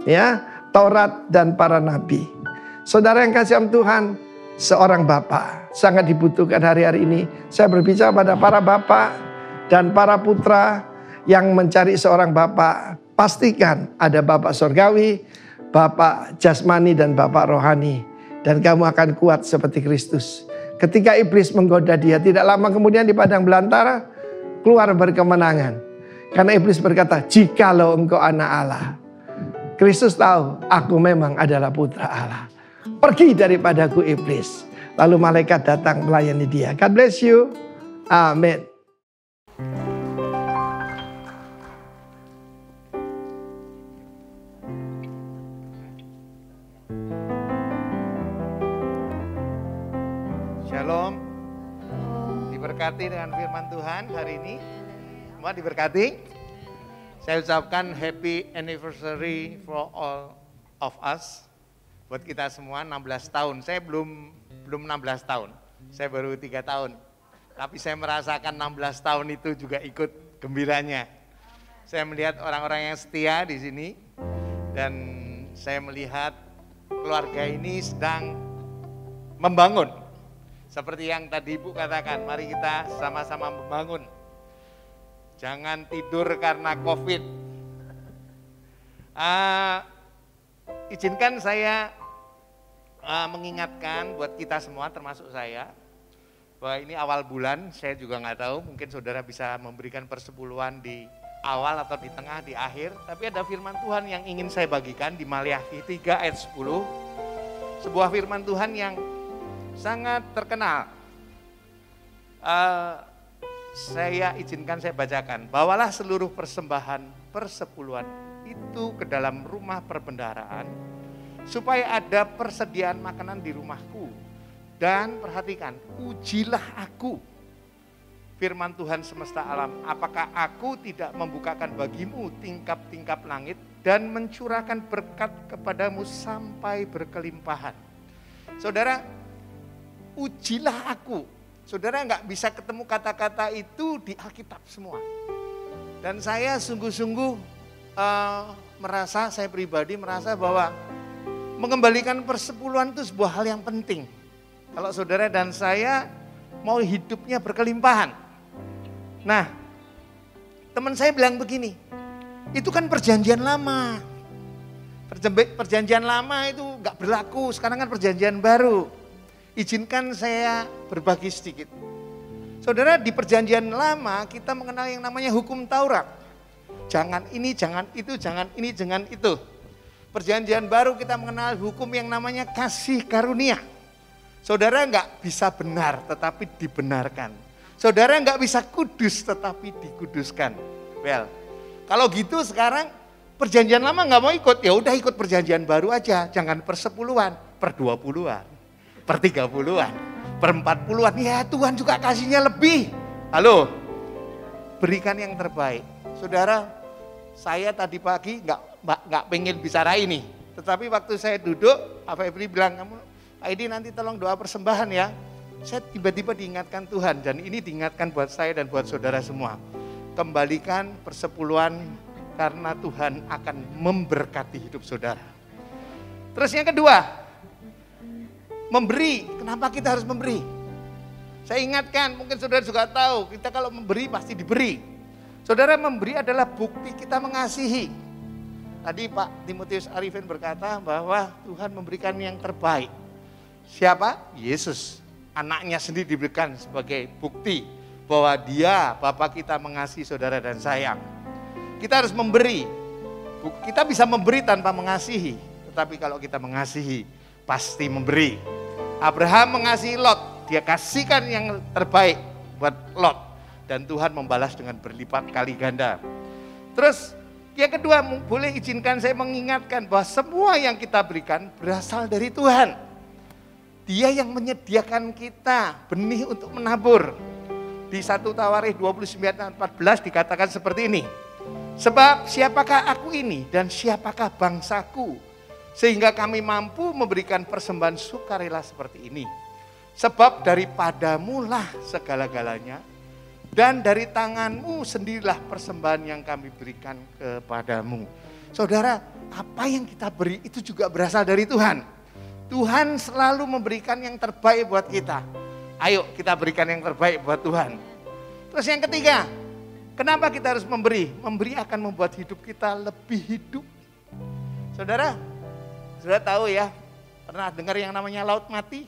A: ya, Taurat dan para nabi. Saudara yang kasih Tuhan, seorang bapak sangat dibutuhkan hari-hari ini. Saya berbicara pada para bapak dan para putra yang mencari seorang bapak. Pastikan ada bapak surgawi, bapak jasmani dan bapak rohani. Dan kamu akan kuat seperti Kristus. Ketika iblis menggoda dia, tidak lama kemudian di padang belantara, keluar berkemenangan. Karena iblis berkata, jikalau engkau anak Allah. Kristus tahu, aku memang adalah putra Allah. Pergi daripadaku iblis. Lalu malaikat datang melayani dia. God bless you. Amin.
F: Shalom. Diberkati dengan firman Tuhan hari ini. Semua diberkati. Saya ucapkan happy anniversary for all of us. Buat kita semua 16 tahun. Saya belum 16 tahun. Saya baru 3 tahun. Tapi saya merasakan 16 tahun itu juga ikut gembiranya. Saya melihat orang-orang yang setia di sini. Dan saya melihat keluarga ini sedang membangun. Seperti yang tadi Ibu katakan, mari kita sama-sama membangun. Jangan tidur karena COVID. Izinkan saya mengingatkan buat kita semua, termasuk saya, bahwa ini awal bulan, saya juga nggak tahu, mungkin saudara bisa memberikan persepuluhan di awal atau di tengah, di akhir. Tapi ada firman Tuhan yang ingin saya bagikan di Maliaki 3 ayat 10. Sebuah firman Tuhan yang sangat terkenal. Saya izinkan saya bacakan. Bawalah seluruh persembahan persepuluhan itu ke dalam rumah perbendaharaan, supaya ada persediaan makanan di rumahku. Dan perhatikan, ujilah aku, firman Tuhan semesta alam, apakah aku tidak membukakan bagimu tingkap-tingkap langit dan mencurahkan berkat kepadamu sampai berkelimpahan. Saudara, ujilah aku. Saudara nggak bisa ketemu kata-kata itu di Alkitab semua. Dan saya sungguh-sungguh merasa, saya pribadi merasa bahwa mengembalikan persepuluhan itu sebuah hal yang penting. Kalau saudara dan saya mau hidupnya berkelimpahan. Nah, teman saya bilang begini, itu kan perjanjian lama. Perjanjian lama itu nggak berlaku, sekarang kan perjanjian baru. Izinkan saya berbagi sedikit. Saudara, di perjanjian lama kita mengenal yang namanya hukum Taurat. Jangan ini, jangan itu, jangan ini, jangan itu. Perjanjian baru kita mengenal hukum yang namanya kasih karunia. Saudara nggak bisa benar tetapi dibenarkan. Saudara nggak bisa kudus tetapi dikuduskan. Well, kalau gitu sekarang perjanjian lama nggak mau ikut, ya udah ikut perjanjian baru aja, jangan per 10-an, per 20-an, per 30-an, per 40-an. Ya Tuhan juga kasihnya lebih. Halo, berikan yang terbaik. Saudara, saya tadi pagi nggak pengen bicara ini, tetapi waktu saya duduk, Pak Febri bilang, kamu Pak Edi nanti tolong doa persembahan ya. Saya tiba-tiba diingatkan Tuhan, dan ini diingatkan buat saya dan buat saudara semua. Kembalikan persepuluhan karena Tuhan akan memberkati hidup saudara. Terus yang kedua, memberi. Kenapa kita harus memberi? Saya ingatkan, mungkin saudara juga tahu, kita kalau memberi pasti diberi. Saudara, memberi adalah bukti kita mengasihi. Tadi Pak Timotius Arifin berkata bahwa Tuhan memberikan yang terbaik. Siapa? Yesus. Anaknya sendiri diberikan sebagai bukti bahwa dia, Bapa kita, mengasihi saudara dan sayang. Kita harus memberi. Kita bisa memberi tanpa mengasihi, tetapi kalau kita mengasihi, pasti memberi. Abraham mengasihi Lot, dia kasihkan yang terbaik buat Lot, dan Tuhan membalas dengan berlipat kali ganda. Terus yang kedua, boleh izinkan saya mengingatkan bahwa semua yang kita berikan berasal dari Tuhan. Dia yang menyediakan kita benih untuk menabur. Di 1 Tawarikh 29:14 dikatakan seperti ini. Sebab siapakah aku ini dan siapakah bangsaku, sehingga kami mampu memberikan persembahan sukarela seperti ini. Sebab daripadamu lah segala-galanya, dan dari tanganmu sendirilah persembahan yang kami berikan kepadamu. Saudara, apa yang kita beri itu juga berasal dari Tuhan. Tuhan selalu memberikan yang terbaik buat kita. Ayo kita berikan yang terbaik buat Tuhan. Terus yang ketiga, kenapa kita harus memberi? Memberi akan membuat hidup kita lebih hidup. Saudara, sudah tahu ya, pernah dengar yang namanya Laut Mati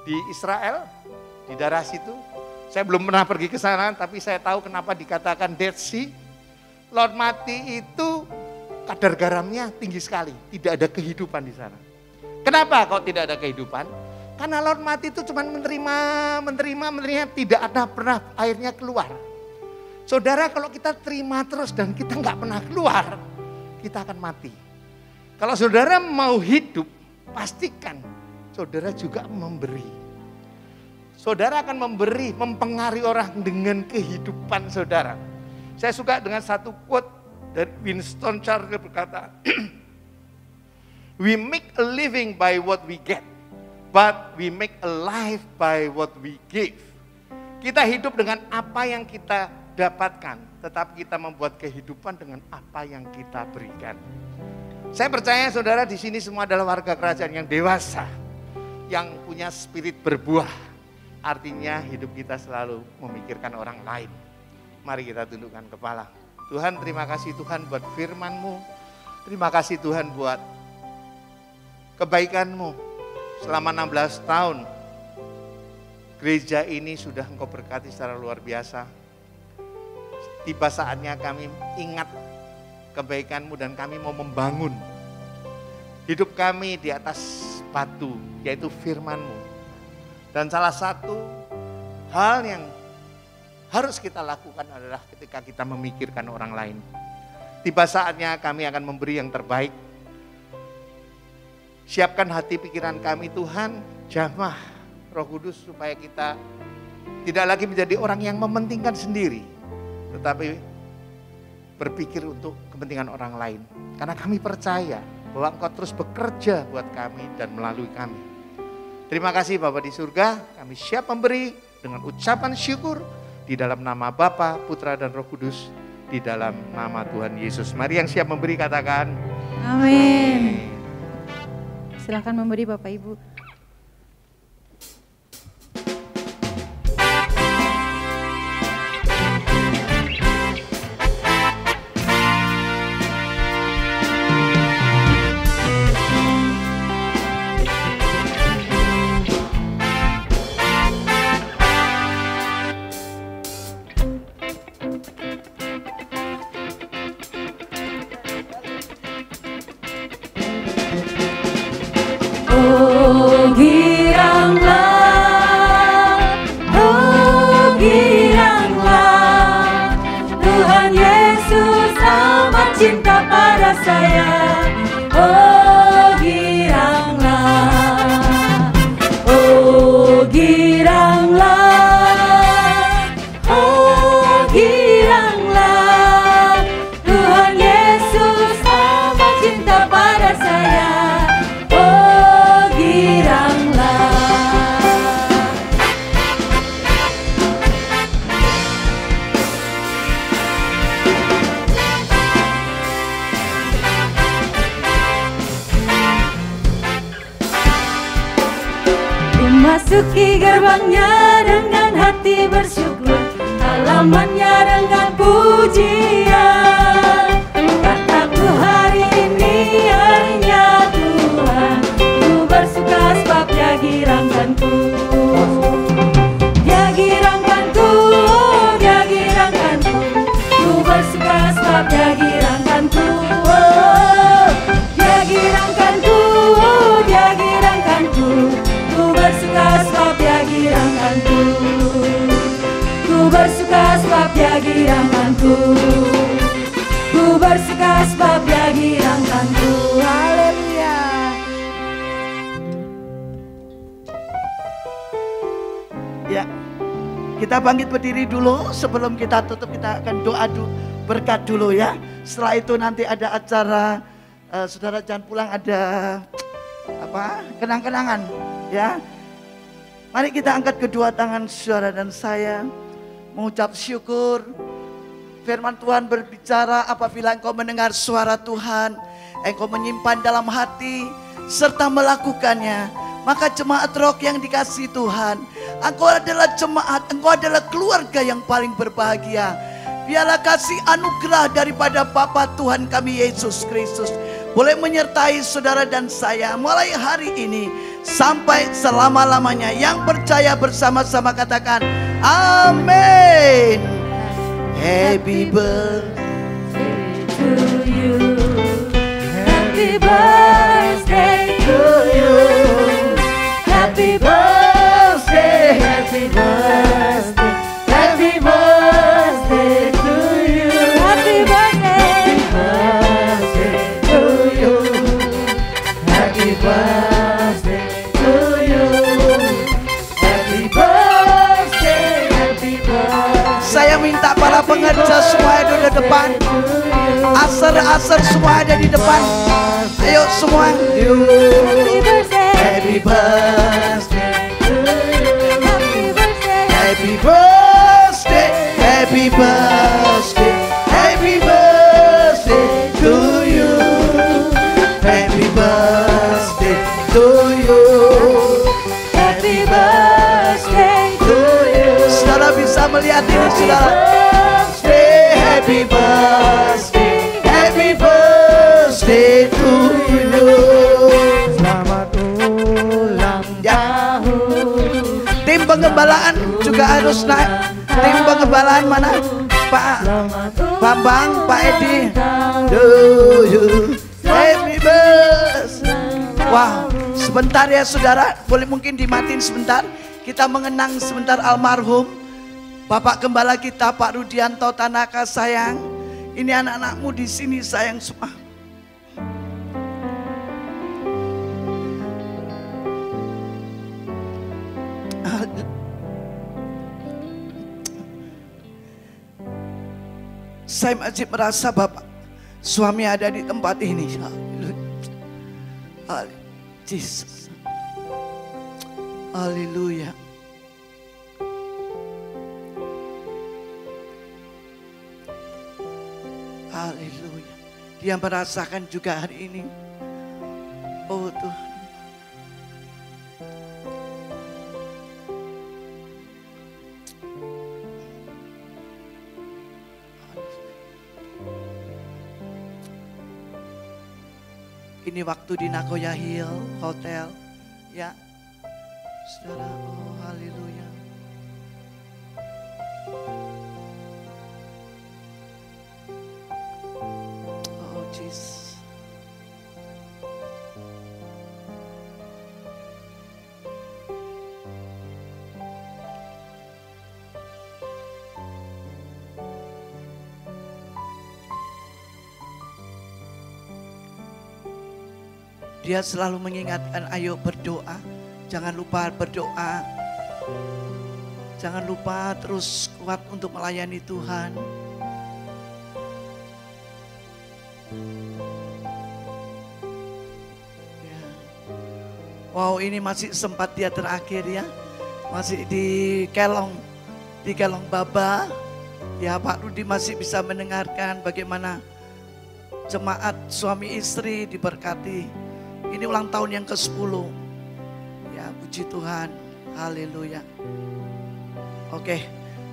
F: di Israel, di daerah situ. Saya belum pernah pergi ke sana, tapi saya tahu kenapa dikatakan Dead Sea. Laut Mati itu kadar garamnya tinggi sekali, tidak ada kehidupan di sana. Kenapa kok tidak ada kehidupan? Karena Laut Mati itu cuma menerima, tidak ada pernah airnya keluar. Saudara, kalau kita terima terus dan kita nggak pernah keluar, kita akan mati. Kalau saudara mau hidup, pastikan saudara juga memberi. Saudara akan memberi, mempengaruhi orang dengan kehidupan saudara. Saya suka dengan satu quote dari Winston Churchill berkata, "We make a living by what we get, but we make a life by what we give." Kita hidup dengan apa yang kita dapatkan, tetapi kita membuat kehidupan dengan apa yang kita berikan. Saya percaya saudara di sini semua adalah warga kerajaan yang dewasa, yang punya spirit berbuah. Artinya hidup kita selalu memikirkan orang lain. Mari kita tundukkan kepala. Tuhan, terima kasih Tuhan buat firman-Mu. Terima kasih Tuhan buat kebaikan-Mu. Selama 16 tahun, gereja ini sudah Engkau berkati secara luar biasa. Tiba saatnya kami ingat kebaikan-Mu dan kami mau membangun hidup kami di atas batu, yaitu firman-Mu. Dan salah satu hal yang harus kita lakukan adalah ketika kita memikirkan orang lain. Tiba saatnya kami akan memberi yang terbaik. Siapkan hati pikiran kami Tuhan, jamah Roh Kudus supaya kita tidak lagi menjadi orang yang mementingkan sendiri, tetapi berpikir untuk kepentingan orang lain. Karena kami percaya bahwa Engkau terus bekerja buat kami dan melalui kami. Terima kasih Bapa di surga, kami siap memberi dengan ucapan syukur di dalam nama Bapa, Putra dan Roh Kudus, di dalam nama Tuhan Yesus. Mari yang siap memberi katakan
B: Amin. Silakan memberi Bapak Ibu.
E: Oh pada saya. Oh giranglah, oh giranglah, oh giranglah. Tuhan Yesus amat cinta pada saya. Oh giranglah. Masuki gerbangnya dengan hati bersyukur, halamannya dengan pujian. Kataku hari ini harinya Tuhan, ku bersuka sebab Dia girangkanku. Dia girangkanku, Dia girangkanku, ku bersuka sebab Dia girangkanku. Oh, Dia girangkanku, Dia girangkanku, ku bersuka sebab Dia girangkanku. Ku bersuka sebab Dia girangkanku. Ku bersuka sebab Dia girangkanku. Haleluya.
C: Ya, kita bangkit berdiri dulu. Sebelum kita tutup, kita akan doa berkat dulu ya. Setelah itu nanti ada acara, saudara jangan pulang, ada apa, kenang-kenangan ya. Mari kita angkat kedua tangan saudara dan saya, mengucap syukur. Firman Tuhan berbicara, apabila engkau mendengar suara Tuhan, engkau menyimpan dalam hati serta melakukannya, maka jemaat roh yang dikasihi Tuhan, engkau adalah jemaat, engkau adalah keluarga yang paling berbahagia. Biarlah kasih anugerah daripada Bapa Tuhan kami Yesus Kristus boleh menyertai saudara dan saya mulai hari ini sampai selama-lamanya. Yang percaya bersama-sama katakan amin. Happy birthday
E: To you, happy birthday to you, happy birthday, happy birthday, happy birthday to you, happy birthday, to you, happy birthday to you, happy birthday, happy birthday.
C: Saya minta para pengerja semua ada di depan, aser-aser semua ada di depan. Ayo semua.
E: Happy birthday,
C: Happy birthday,
E: happy birthday,
C: happy birthday, happy birthday, happy birthday to you. Happy birthday to you.
E: happy birthday to you.
C: Saudara bisa melihat ini saudara. Happy birthday, happy birthday to you.
A: Selamat ulang
C: Ya, tim pengembalaan juga harus naik. Tim pengembalaan mana? Pak Bambang, Pak Edi. Do you happy birthday? Wah, sebentar ya saudara, boleh mungkin dimatiin sebentar. Kita mengenang sebentar almarhum Bapak Gembala kita Pak Rudianto Tanaka sayang. Ini anak-anakmu di sini sayang semua. Saya masih merasa Bapak suami ada di tempat ini. Jesus. Haleluya. Haleluya. Dia merasakan juga hari ini. Oh Tuhan. Ini waktu di Nagoya Hill Hotel, ya, saudara. Oh, haleluya. Oh, Jesus. Dia selalu mengingatkan, ayo berdoa. Jangan lupa berdoa. Jangan lupa terus kuat untuk melayani Tuhan. Ya. Wow, ini masih sempat dia terakhir ya. Masih di Kelong Baba. Ya, Pak Rudi masih bisa mendengarkan bagaimana jemaat suami istri diberkati. Ini ulang tahun yang ke-10. Ya, puji Tuhan. Haleluya. Oke,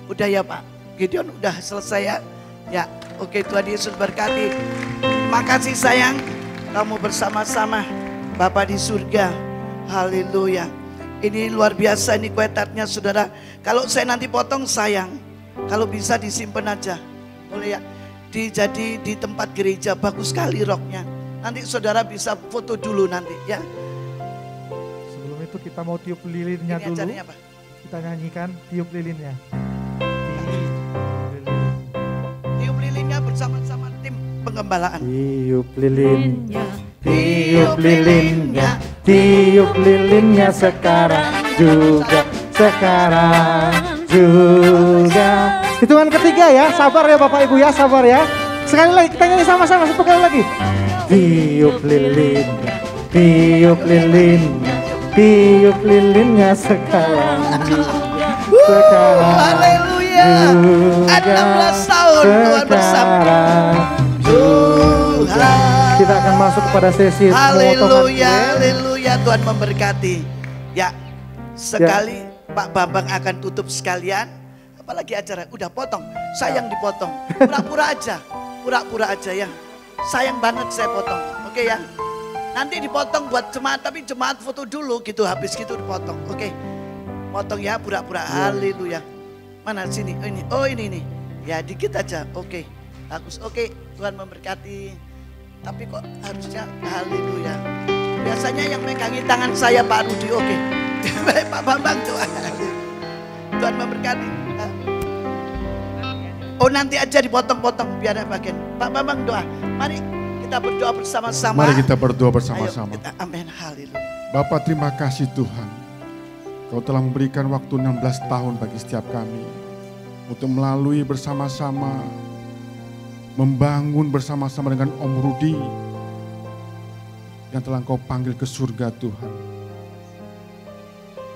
C: udah ya Pak Gideon, udah selesai ya. Ya, oke, Tuhan Yesus berkati. Makasih sayang, kamu bersama-sama Bapa di surga. Haleluya. Ini luar biasa, ini kue tartnya saudara. Kalau saya nanti potong sayang, kalau bisa disimpan aja. Boleh ya? Jadi di tempat gereja, bagus sekali roknya. Nanti saudara bisa foto dulu nanti ya.
G: Sebelum itu kita mau tiup lilinnya
C: Ini
G: dulu.
C: acaranya apa?
G: Kita nyanyikan tiup lilinnya.
C: Tiup lilinnya bersama-sama tim penggembalaan.
G: Tiup lilinnya, tiup lilinnya, tiup lilinnya sekarang juga, sekarang juga. Hitungan ketiga ya, sabar ya Bapak Ibu ya, sabar ya. Sekali lagi kita nyanyi sama-sama, satu kali lagi. Tiup lilinnya, tiup lilinnya, tiup lilinnya sekarang juga, sekarang
C: Haleluya.
G: juga,
C: 16 tahun Tuhan bersama. Tuhan.
G: Kita akan masuk kepada sesi pemotongan
C: Haleluya,
G: kue.
C: haleluya, Tuhan memberkati. Ya, sekali Pak Bambang akan tutup sekalian. Apalagi acara, udah potong, sayang dipotong. Pura-pura aja ya. Sayang banget saya potong, oke ya. Nanti dipotong buat jemaat, tapi jemaat foto dulu gitu, habis gitu dipotong, oke. Potong ya, pura-pura, haleluya. Mana sini, oh ini. Ya dikit aja, oke. Bagus, oke, Tuhan memberkati. Tapi kok harusnya haleluya. Biasanya yang megangin tangan saya Pak Rudi, oke. Pak Bambang doa. Tuhan memberkati. Oh nanti aja dipotong-potong biar ada bagian. Pak Bambang doa. Mari kita berdoa bersama-sama.
D: Mari kita berdoa bersama-sama.
C: Amin, haleluya.
D: Bapak, terima kasih Tuhan. Kau telah memberikan waktu 16 tahun bagi setiap kami untuk melalui bersama-sama, membangun bersama-sama dengan Om Rudi yang telah Kau panggil ke surga Tuhan.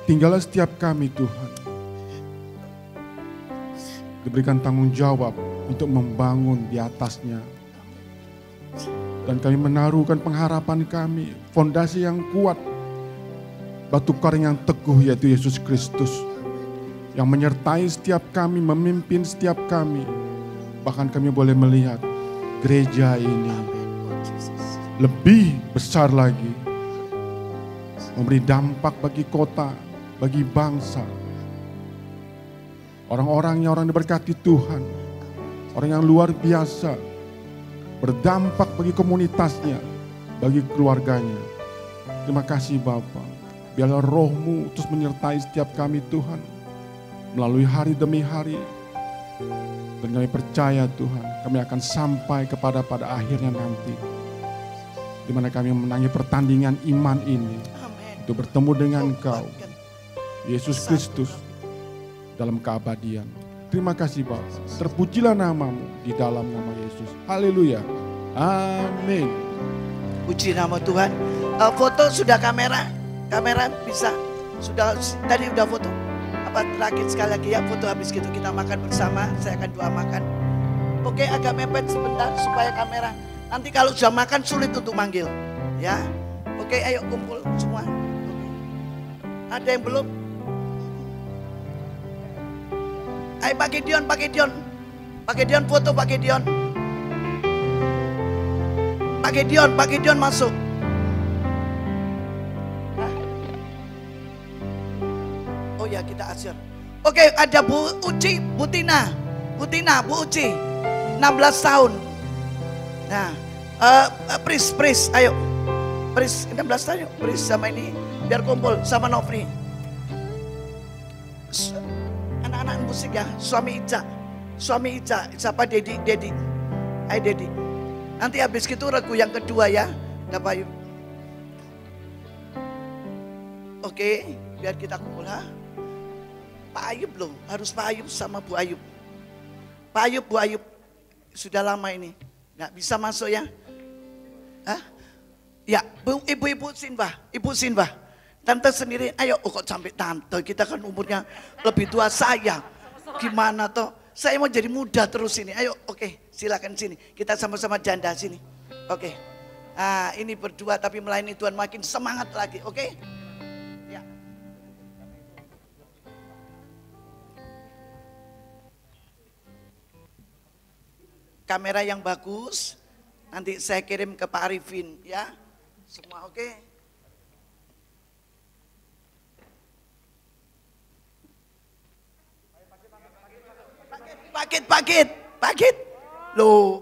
D: Tinggallah setiap kami Tuhan, diberikan tanggung jawab untuk membangun di atasnya. Dan kami menaruhkan pengharapan kami, fondasi yang kuat, batu karang yang teguh yaitu Yesus Kristus. Yang menyertai setiap kami, memimpin setiap kami. Bahkan kami boleh melihat gereja ini lebih besar lagi. Memberi dampak bagi kota, bagi bangsa. Orang-orang yang diberkati Tuhan. Orang yang luar biasa. Berdampak bagi komunitasnya, bagi keluarganya. Terima kasih Bapa. Biarlah roh-Mu terus menyertai setiap kami Tuhan. Melalui hari demi hari. Dan kami percaya Tuhan, kami akan sampai pada akhirnya nanti. Di mana kami menangi pertandingan iman ini. Untuk bertemu dengan Kau, Yesus Kristus, dalam keabadian. Terima kasih Bapa. Terpujilah nama-Mu di dalam nama Yesus. Haleluya. Amin.
C: Puji nama Tuhan. Foto sudah kamera bisa. Sudah tadi udah foto. Apa terakhir sekali lagi ya foto, habis gitu kita makan bersama. Saya akan doa makan. Oke, agak mepet sebentar supaya kamera. Nanti kalau sudah makan sulit untuk manggil. Ya. Oke, ayo kumpul semua. Oke. Ada yang belum? Ayo Pak Gideon foto Pak Gideon. Pak Gideon masuk. Oh ya kita asyik. Oke, ada Bu Uci, Bu Tina, Bu Uci, 16 tahun. Nah, Pris, ayo. Pris 16 tahun yuk, Pris sama ini biar kumpul sama Nofri. Anak-anak musik ya, suami Ica, siapa Dedi. Ayo Dedi. Nanti habis gitu regu yang kedua ya, Bapak Yuk. Oke, biar kita kumpul. Pak Ayub loh, harus Pak Ayub sama Bu Ayub. Pak Ayub, Bu Ayub, sudah lama ini. Nggak bisa masuk ya? Hah? Ya, ibu-ibu Sinbah, Ibu Sinbah. Tante sendiri, ayo, kok sampai tante, kita kan umurnya lebih tua saya. Gimana toh? Saya mau jadi muda terus ini. Ayo, oke, silakan sini. Kita sama-sama janda sini. Oke. Nah, ini berdua tapi melayani Tuhan makin semangat lagi, oke? Ya. Kamera yang bagus, nanti saya kirim ke Pak Arifin ya. Semua oke? Paket. Loh,